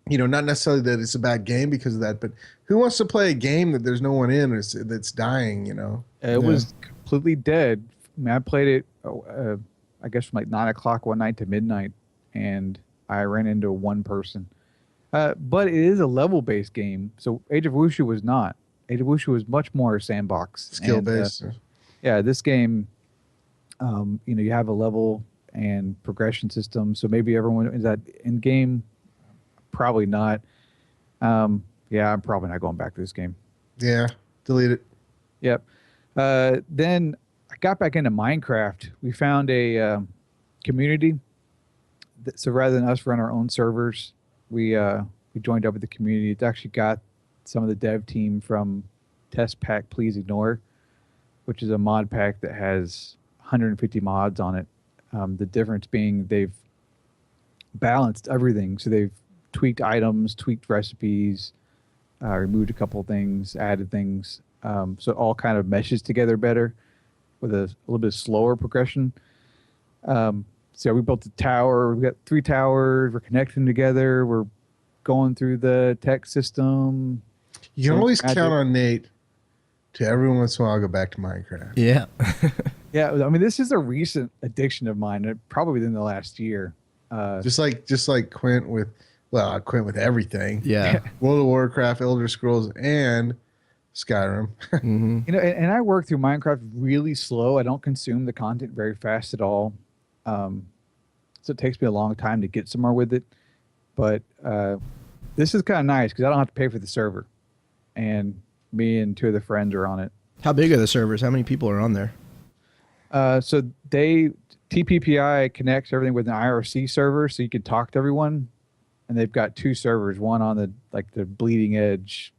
Not necessarily that it's a bad game because of that, but who wants to play a game that there's no one in that's dying? It was completely dead. I mean, I played it, I guess, from like 9 o'clock one night to midnight, and I ran into one person. But it is a level-based game, so Age of Wushu was not. Age of Wushu was much more sandbox. Skill-based. Yeah, this game, you have a level and progression system, so maybe everyone is that in-game. Probably not. Yeah, I'm probably not going back to this game. Yeah, delete it. Yep. Then I got back into Minecraft. We found a community. So rather than us run our own servers, we joined up with the community. It's actually got some of the dev team from Test Pack Please Ignore, which is a mod pack that has 150 mods on it. The difference being they've balanced everything. So they've tweaked items, tweaked recipes, removed a couple of things, added things. So it all kind of meshes together better with a little bit slower progression. So we built a tower. We got 3 towers. We're connecting together. We're going through the tech system. You can always count on Nate to every once in a while go back to Minecraft. Yeah. Yeah, I mean, this is a recent addiction of mine, probably within the last year. Just like Quint with everything. Yeah. World of Warcraft, Elder Scrolls, and Skyrim. Mm-hmm. And I work through Minecraft really slow. I don't consume the content very fast at all. So it takes me a long time to get somewhere with it. But this is kind of nice because I don't have to pay for the server. And me and 2 of the friends are on it. How big are the servers? How many people are on there? So TPPI connects everything with an IRC server so you can talk to everyone. And they've got 2 servers, one on the bleeding edge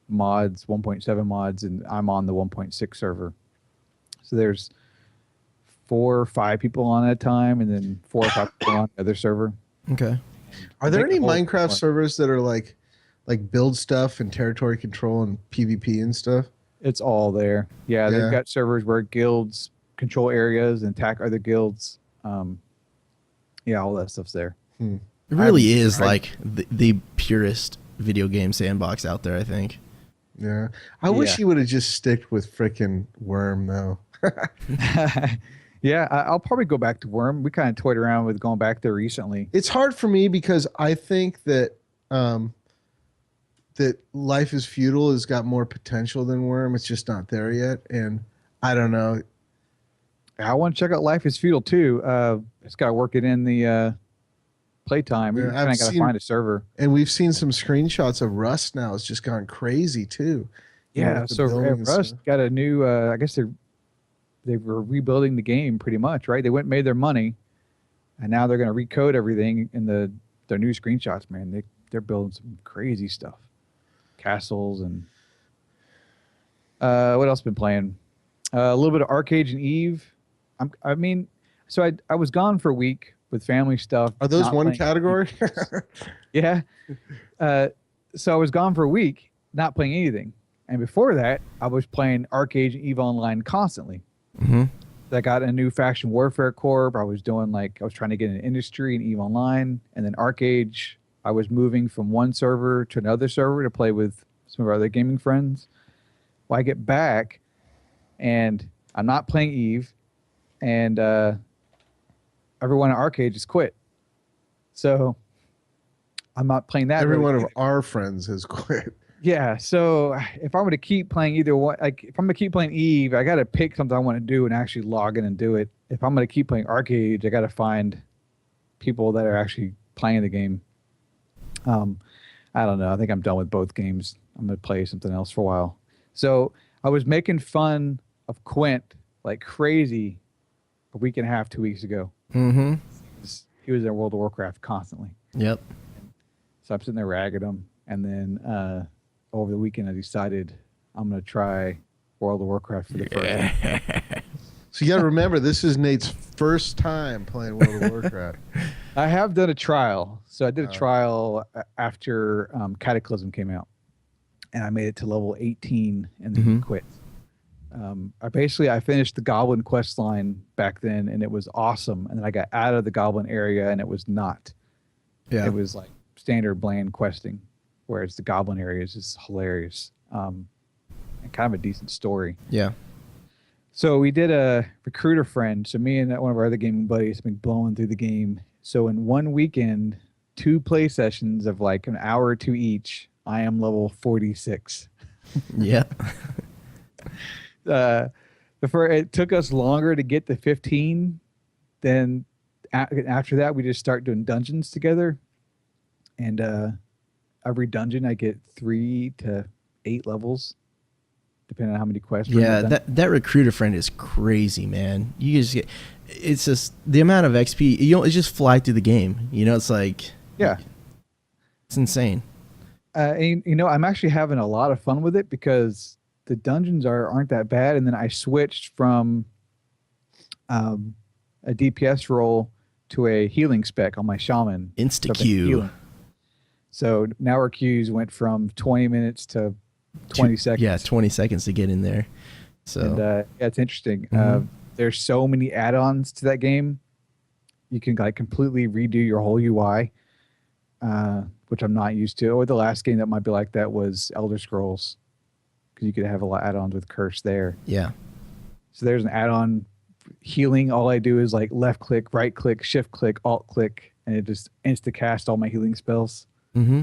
mods, 1.7 mods, and I'm on the 1.6 server. So there's 4 or 5 people on at a time, and then 4 or 5 people on the other server. Okay. Are there any the whole Minecraft one. servers that are like build stuff and territory control and PvP and stuff? It's all there. Yeah, Yeah. they've got servers where guilds control areas and attack other guilds. Yeah, all that stuff's there. It really is like the purest video game sandbox out there, I think. Yeah. I wish Yeah. you would have just sticked with frickin' Worm though. Yeah, I'll probably go back to Worm. We kind of toyed around with going back there recently. It's hard for me because I think that that Life is Feudal has got more potential than Worm. It's just not there yet, and I don't know. I want to check out Life is Feudal too. It's got to work it in the playtime. Yeah, I got to find a server. And we've seen some screenshots of Rust now. It's just gone crazy too. Yeah, with the so building and Rust stuff. got a new. I guess they were rebuilding the game pretty much, right? They went and made their money, and now they're going to recode everything in their new screenshots. Man, they're building some crazy stuff, castles and what else been playing? A little bit of Arcade and Eve. So I was gone for a week with family stuff. Are those not one playing- category? Yeah. So I was gone for a week, not playing anything. And before that, I was playing Arcade and Eve Online constantly. Mm-hmm. I got a new Faction Warfare Corp. I was trying to get an industry in Eve Online. And then Arcade, I was moving from one server to another server to play with some of our other gaming friends. Well, I get back, and I'm not playing Eve, and everyone at Arcade just quit. So I'm not playing that. Every really one of either. our friends has quit. Yeah, so if I'm going to keep playing either one, like if I'm going to keep playing Eve, I got to pick something I want to do and actually log in and do it. If I'm going to keep playing Arcade, I got to find people that are actually playing the game. I don't know. I think I'm done with both games. I'm going to play something else for a while. So I was making fun of Quint like crazy a week and a half, 2 weeks ago. Mm-hmm. He was in World of Warcraft constantly. Yep. So I'm sitting there ragging him. And then over the weekend, I decided I'm going to try World of Warcraft for the first time. So you got to remember, this is Nate's first time playing World of Warcraft. I have done a trial. So I did a trial after Cataclysm came out. And I made it to level 18 and then quit. I finished the Goblin quest line back then, and it was awesome. And then I got out of the Goblin area, and it was not. Yeah. It was like standard bland questing, whereas the Goblin area is just hilarious and kind of a decent story. Yeah. So we did a recruiter friend. So me and one of our other gaming buddies have been blowing through the game. So in one weekend, 2 play sessions of like an hour or 2 each, I am level 46. Yeah. It took us longer to get to 15 than after that. We just start doing dungeons together, and every dungeon I get 3 to 8 levels, depending on how many quests. Yeah, that recruiter friend is crazy, man. You just get, it's just the amount of XP. It's just fly through the game. It's like, yeah, it's insane. And, I'm actually having a lot of fun with it because the dungeons aren't that bad. And then I switched from a DPS role to a healing spec on my shaman. Insta Q. So now our queues went from 20 minutes to 20 seconds. Yeah, 20 seconds to get in there. So and, yeah, it's interesting. Mhm. There's so many add-ons to that game. You can like completely redo your whole UI, which I'm not used to. Or the last game that might be like that was Elder Scrolls, because you could have a lot of add-ons with Curse there. yeah. So there's an add-on healing. All I do is like left click, right click, shift click, alt click, and it just insta cast all my healing spells. Mm-hmm.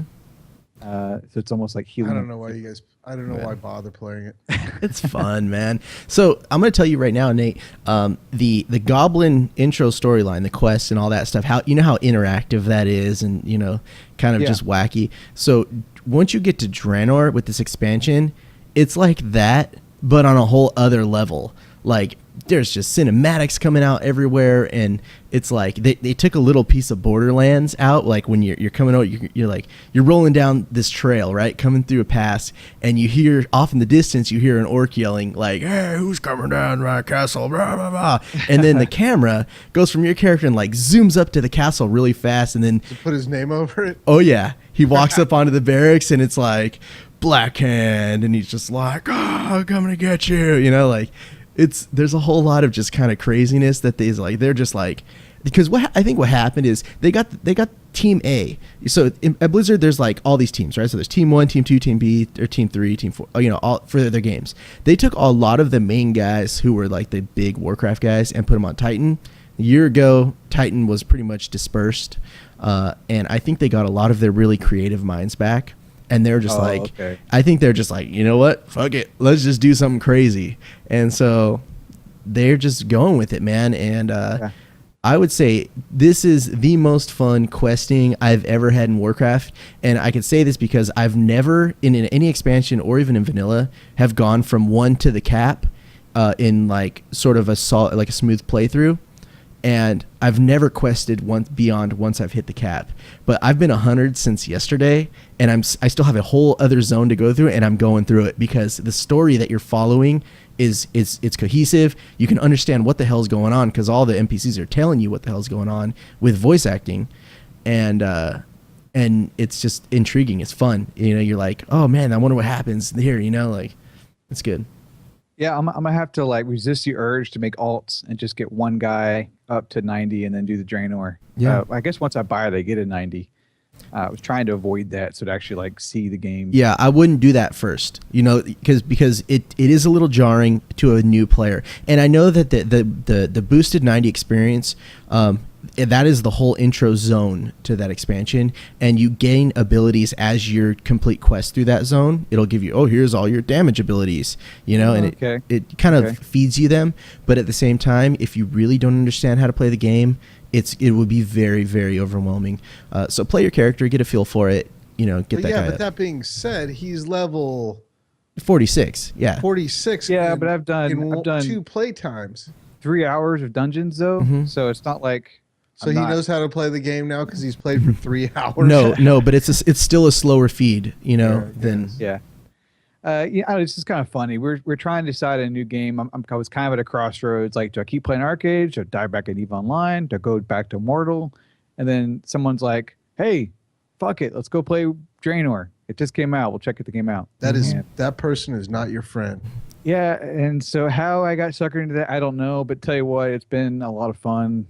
So it's almost like healing. I don't know why bother playing it. It's fun, man. So I'm going to tell you right now, Nate, the Goblin intro storyline, the quests and all that stuff, how interactive that is, and kind of just wacky. So once you get to Draenor with this expansion, it's like that, but on a whole other level. Like, there's just cinematics coming out everywhere, and it's like they took a little piece of Borderlands out. Like when you're coming out, you're rolling down this trail, right, coming through a pass, and you hear off in the distance, you hear an orc yelling like, "Hey, who's coming down my castle?" Blah blah blah. And then the camera goes from your character and like zooms up to the castle really fast, and then To put his name over it. oh yeah, he walks up onto the barracks, and it's like Black Hand, and he's just like, "Oh, I'm coming to get you," there's a whole lot of just kind of craziness that they're just like, because I think what happened is they got Team A. So at Blizzard, there's like all these teams, right? So there's Team 1, Team 2, Team B, or Team 3, Team 4, all for their games. They took a lot of the main guys who were like the big Warcraft guys and put them on Titan. A year ago, Titan was pretty much dispersed, and I think they got a lot of their really creative minds back. and they're just I think they're just like, you know what, fuck it, let's just do something crazy, and so they're just going with it, man. And I would say this is the most fun questing I've ever had in Warcraft, and I can say this because I've never in any expansion or even in vanilla have gone from 1 to the cap in like sort of a smooth playthrough. And I've never quested beyond once I've hit the cap. But I've been 100 since yesterday, and I still have a whole other zone to go through, and I'm going through it because the story that you're following it's cohesive. You can understand what the hell's going on because all the NPCs are telling you what the hell's going on with voice acting, and it's just intriguing. It's fun. You know, you're like, oh man, I wonder what happens here. You know, like it's good. Yeah, I'm gonna have to like resist the urge to make alts and just get one guy up to 90 and then do the Draenor. Yeah, I guess once I buy it, I get a 90. I was trying to avoid that so to actually like see the game. Yeah, I wouldn't do that first, you know, because it is a little jarring to a new player. And I know that the boosted 90 experience, that is the whole intro zone to that expansion, and you gain abilities as you complete quests through that zone. It'll give you, oh, here's all your damage abilities, you know, and it kind of feeds you them. But at the same time, if you really don't understand how to play the game, it would be very, very overwhelming. So play your character, get a feel for it, you know, get that guy but up. that being said, he's level 46. Yeah. 46. Yeah, but I've done 2 play times. 3 hours of dungeons though, so it's not like. So he knows how to play the game now because he's played for 3 hours. No, but it's still a slower feed, you know, than it's just kind of funny. We're trying to decide a new game. I was kind of at a crossroads. Like, do I keep playing Arcade? Do I dive back at EVE Online? Do I go back to Mortal? And then someone's like, "Hey, fuck it, let's go play Draenor. It just came out. We'll check it. The game out." That person is not your friend. Yeah, and so how I got suckered into that, I don't know. But tell you what, it's been a lot of fun.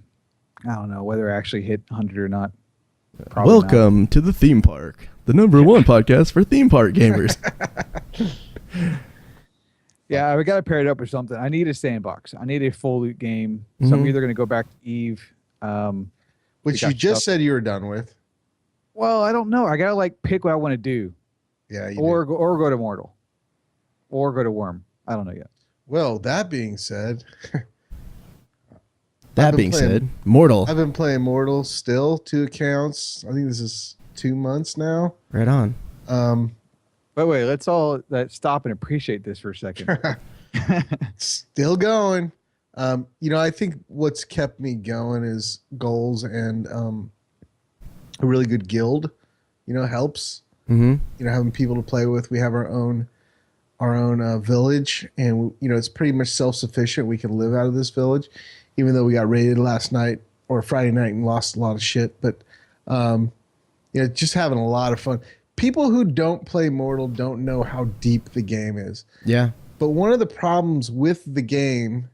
I don't know whether I actually hit 100 or not. Probably Welcome not. to the Theme Park, the #1 podcast for theme park gamers. Yeah, we got to pair it up with something. I need a sandbox. I need a full loot game. So I'm either going to go back to EVE. Which you just said you were done with. Well, I don't know. I got to like pick what I want to do. Yeah. Or go to Mortal. Or go to Worm. I don't know yet. Well, that being said... Mortal. I've been playing Mortal still, 2 accounts. I think this is 2 months now. Right on. Wait, let's all stop and appreciate this for a second. Still going. You know, I think what's kept me going is goals and a really good guild, you know, helps. You know, having people to play with. We have our own village, and you know, it's pretty much self-sufficient. We can live out of this village. Even though we got raided last night or Friday night and lost a lot of shit, but you know, just having a lot of fun. People who don't play Mortal don't know how deep the game is. Yeah. But one of the problems with the game,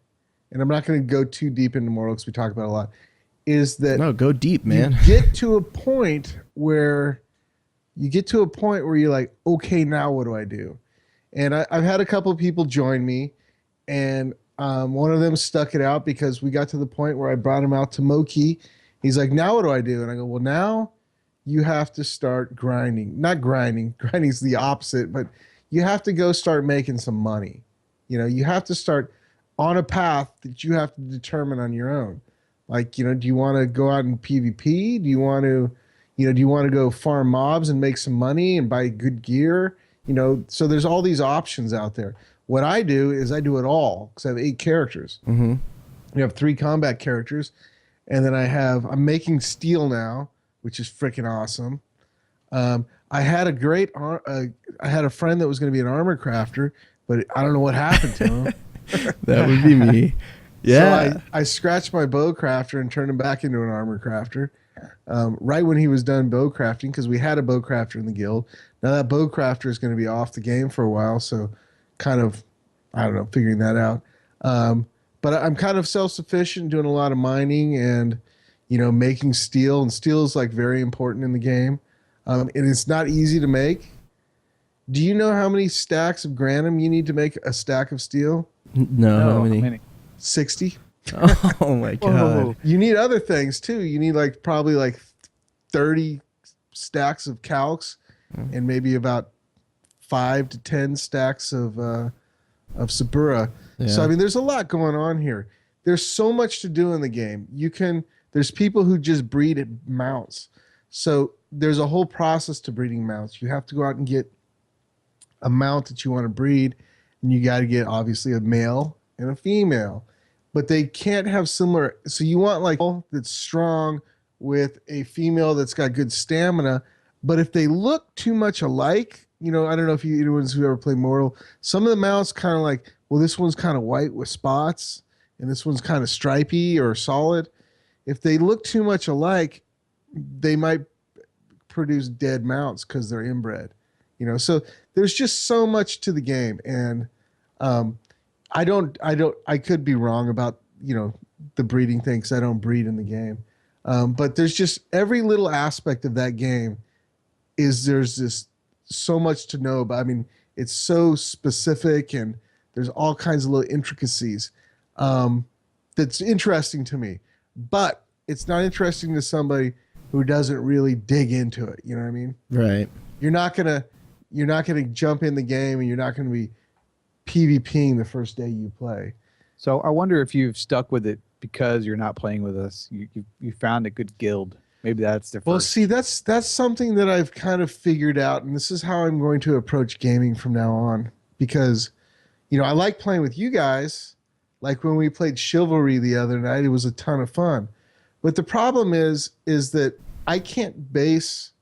and I'm not going to go too deep into Mortal because we talk about it a lot, is that go deep, man. You get to a point where you're like, okay, now what do I do? And I've had a couple of people join me, and one of them stuck it out because we got to the point where I brought him out to Moki. He's like, now what do I do? And I go, well, now you have to start grinding. Not grinding. Grinding's the opposite, but you have to go start making some money. You know, you have to start on a path that you have to determine on your own. Like, you know, do you want to go out in PvP? Do you want to go farm mobs and make some money and buy good gear? You know, so there's all these options out there. What I do is I do it all because I have 8 characters. We have 3 combat characters, and then I'm making steel now, which is freaking awesome. I had a friend that was going to be an armor crafter, but I don't know what happened to him. That would be me. Yeah. So I scratched my bow crafter and turned him back into an armor crafter. Right when he was done bow crafting, because we had a bow crafter in the guild. Now that bow crafter is going to be off the game for a while, so kind of, I don't know, figuring that out. But I'm kind of self-sufficient, doing a lot of mining and, you know, making steel. And steel is like very important in the game. And it's not easy to make. Do you know how many stacks of granum you need to make a stack of steel? No, how many? 60. Oh my God. Whoa. You need other things too. You need probably 30 stacks of calx and maybe about 5 to 10 stacks of Sabura. Yeah. So I mean, there's a lot going on here. There's so much to do in the game. There's people who just breed mounts. So there's a whole process to breeding mounts. You have to go out and get a mount that you want to breed, and you got to get obviously a male and a female, but they can't have similar. So you want like that's strong with a female that's got good stamina, but if they look too much alike, I don't know if anyone's who ever played Mortal, some of the mounts kind of like, well, this one's kind of white with spots, and this one's kind of stripy or solid. If they look too much alike, they might produce dead mounts because they're inbred. So there's just so much to the game, and I could be wrong about the breeding thing because I don't breed in the game, but there's just every little aspect of that game there's this so much to know about. I mean, it's so specific, and there's all kinds of little intricacies that's interesting to me, but it's not interesting to somebody who doesn't really dig into it. You know what I mean? Right. You're not gonna jump in the game, and you're not gonna be PvPing the first day you play. So I wonder if you've stuck with it because you're not playing with us. You found a good guild. Maybe that's the first. Well, see, that's something that I've kind of figured out, and this is how I'm going to approach gaming from now on. Because, I like playing with you guys. Like when we played Chivalry the other night, it was a ton of fun. But the problem is that I can't base,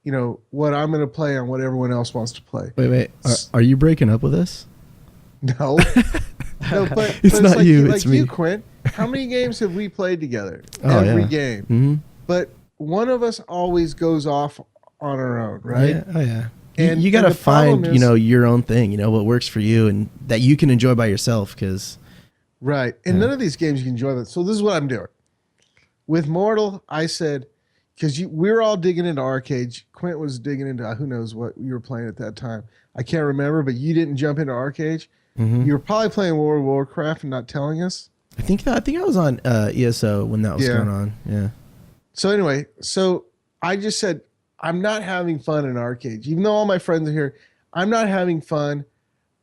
what I'm going to play on what everyone else wants to play. Wait. Are you breaking up with us? No. No, but it's not like, you, like it's me. you, Quint. How many games have we played together? Oh, Every yeah. game. Mm-hmm. But one of us always goes off on our own, right? Yeah. Oh, yeah. And You got to the problem find, is- your own thing, what works for you and that you can enjoy by yourself. Because Right. And none of these games you can enjoy that. So this is what I'm doing. With Mortal, I said, because we were all digging into Arcade. Quint was digging into who knows what you were playing at that time. I can't remember, but you didn't jump into Arcade. Mhm. You were probably playing World of Warcraft and not telling us. I think I was on ESO when that was Yeah. going on. Yeah. So anyway, I just said, I'm not having fun in Arcade. Even though all my friends are here, I'm not having fun.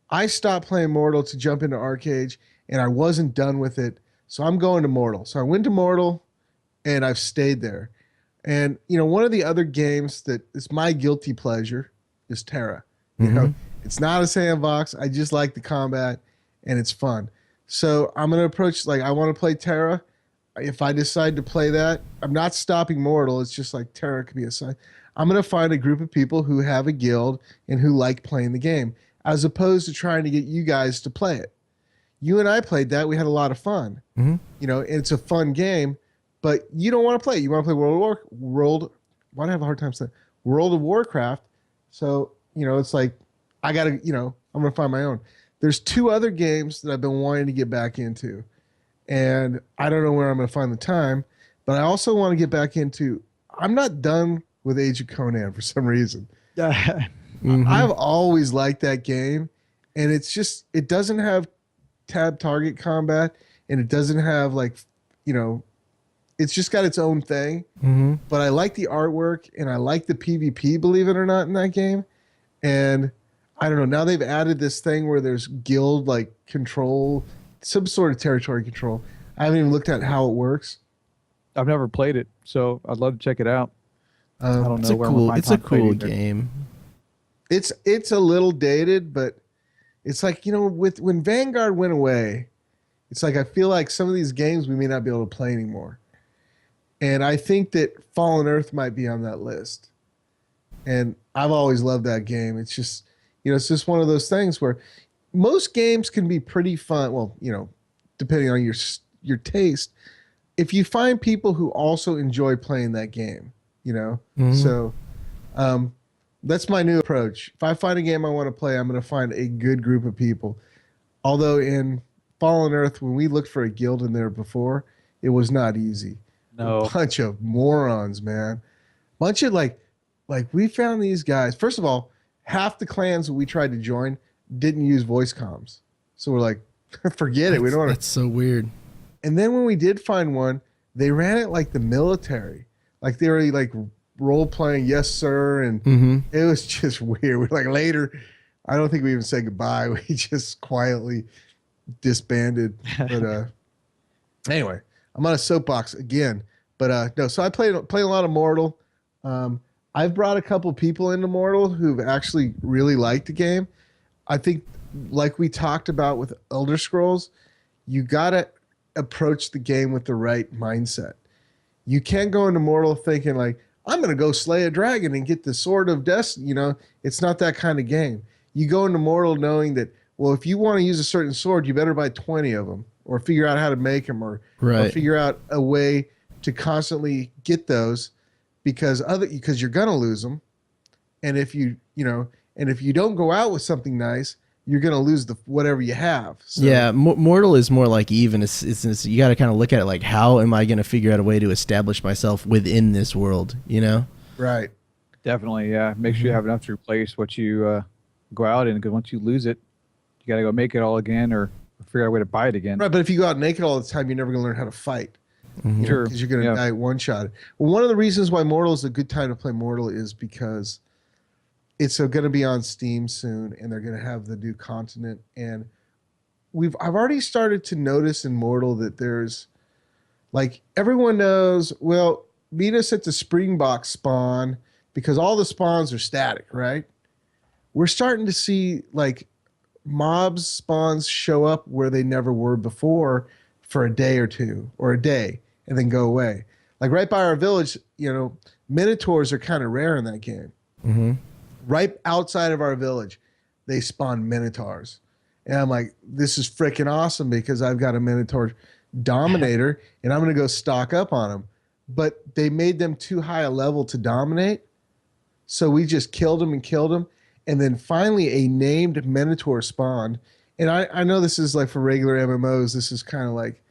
I stopped playing Mortal to jump into Arcade, and I wasn't done with it. So I'm going to Mortal. So I went to Mortal, and I've stayed there. And, one of the other games that is my guilty pleasure is Terra. It's not a sandbox. I just like the combat, and it's fun. So I'm going to approach, I want to play Terra. If I decide to play that, I'm not stopping Mortal. It's just like Terra could be a side. I'm going to find a group of people who have a guild and who like playing the game, as opposed to trying to get you guys to play it. You and I played that. We had a lot of fun. Mm-hmm. And it's a fun game, but you don't want to play it. You want to play why do I have a hard time saying World of Warcraft? So, it's like, I got to, I'm going to find my own. There's 2 other games that I've been wanting to get back into, and I don't know where I'm going to find the time, but I also want to get back into, I'm not done with Age of Conan for some reason. Mm-hmm. I've always liked that game, and it doesn't have tab target combat, and it doesn't have it's just got its own thing. Mm-hmm. But I like the artwork, and I like the PvP, believe it or not, in that game. And I don't know, now they've added this thing where there's guild control, some sort of territory control. I haven't even looked at how it works. I've never played it, so I'd love to check it out. I don't It's know a where cool, my it's a time played cool either. game. It's a little dated, but it's like, when Vanguard went away, it's like I feel like some of these games we may not be able to play anymore. And I think that Fallen Earth might be on that list. And I've always loved that game. It's just, it's just one of those things where most games can be pretty fun. Well, depending on your taste, if you find people who also enjoy playing that game, Mhm. So that's my new approach. If I find a game I want to play, I'm going to find a good group of people. Although in Fallen Earth, when we looked for a guild in there before, it was not easy. No. A bunch of morons, man. Bunch of like we found these guys. First of all, half the clans that we tried to join didn't use voice comms. So we're like, forget it. We don't want to. That's so weird. And then when we did find one, they ran it like the military. Like they were role playing, yes sir, and it was just weird. We're like later, I don't think we even said goodbye. We just quietly disbanded. But anyway, I'm on a soapbox again. But no, so I played a lot of Mortal. I've brought a couple people into Mortal who've actually really liked the game. I think, like we talked about with Elder Scrolls, you gotta approach the game with the right mindset. You can't go into Mortal thinking like, I'm gonna go slay a dragon and get the sword of destiny. It's not that kind of game. You go into Mortal knowing that, well, if you want to use a certain sword, you better buy 20 of them, or figure out how to make them, or figure out a way to constantly get those, because you're gonna lose them, and if you don't go out with something nice, you're gonna lose whatever you have. So, yeah, Mortal is more like even. It's you got to kind of look at it like, how am I going to figure out a way to establish myself within this world? Right. Definitely, yeah. Make sure you have enough to replace what you go out in, because once you lose it, you got to go make it all again, or figure out a way to buy it again. Right, but if you go out naked all the time, you're never gonna learn how to fight. Sure. Because you're gonna die one shot. Well, one of the reasons why Mortal is a good time to play Mortal is because it's going to be on Steam soon, and they're going to have the new continent. And I've already started to notice in Mortal that there's, like, everyone knows, well, meet us at the Springbox spawn, because all the spawns are static, right? We're starting to see, like, mobs spawns show up where they never were before for a day or two, or a day, and then go away. Like right by our village, Minotaurs are kind of rare in that game. Mm-hmm. Right outside of our village, they spawn Minotaurs. And I'm like, this is freaking awesome, because I've got a Minotaur Dominator and I'm going to go stock up on them. But they made them too high a level to dominate. So we just killed them. And then finally a named Minotaur spawned. And I know this is like for regular MMOs, this is kind of like,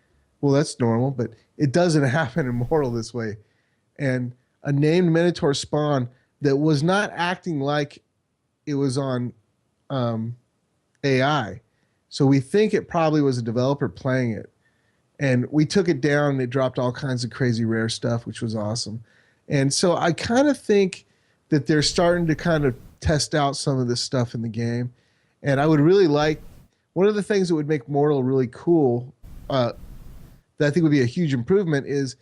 well, that's normal, but it doesn't happen in Mortal this way. And a named Minotaur spawned that was not acting like it was on AI. So we think it probably was a developer playing it. And we took it down, and it dropped all kinds of crazy rare stuff, which was awesome. And so I kind of think that they're starting to kind of test out some of this stuff in the game. And I would really like, one of the things that would make Mortal really cool, that I think would be a huge improvement, is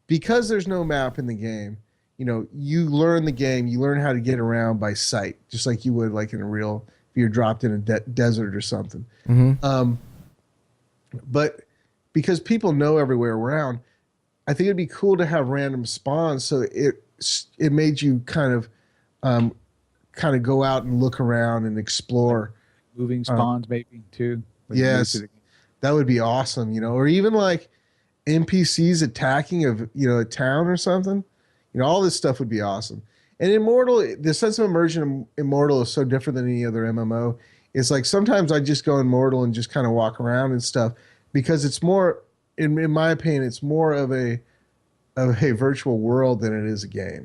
because there's no map in the game, you learn the game, you learn how to get around by sight, just like you would like in a real, if you're dropped in a desert or something. Mm-hmm. But because people know everywhere around, I think it'd be cool to have random spawns, so it made you kind of go out and look around and explore. Moving spawns, maybe too. Yes, that would be awesome. Or even like NPCs attacking a town or something. All this stuff would be awesome. And Immortal, the sense of immersion in Immortal is so different than any other MMO. It's like sometimes I just go Immortal and just kind of walk around and stuff, because it's more, in my opinion, it's more of a virtual world than it is a game.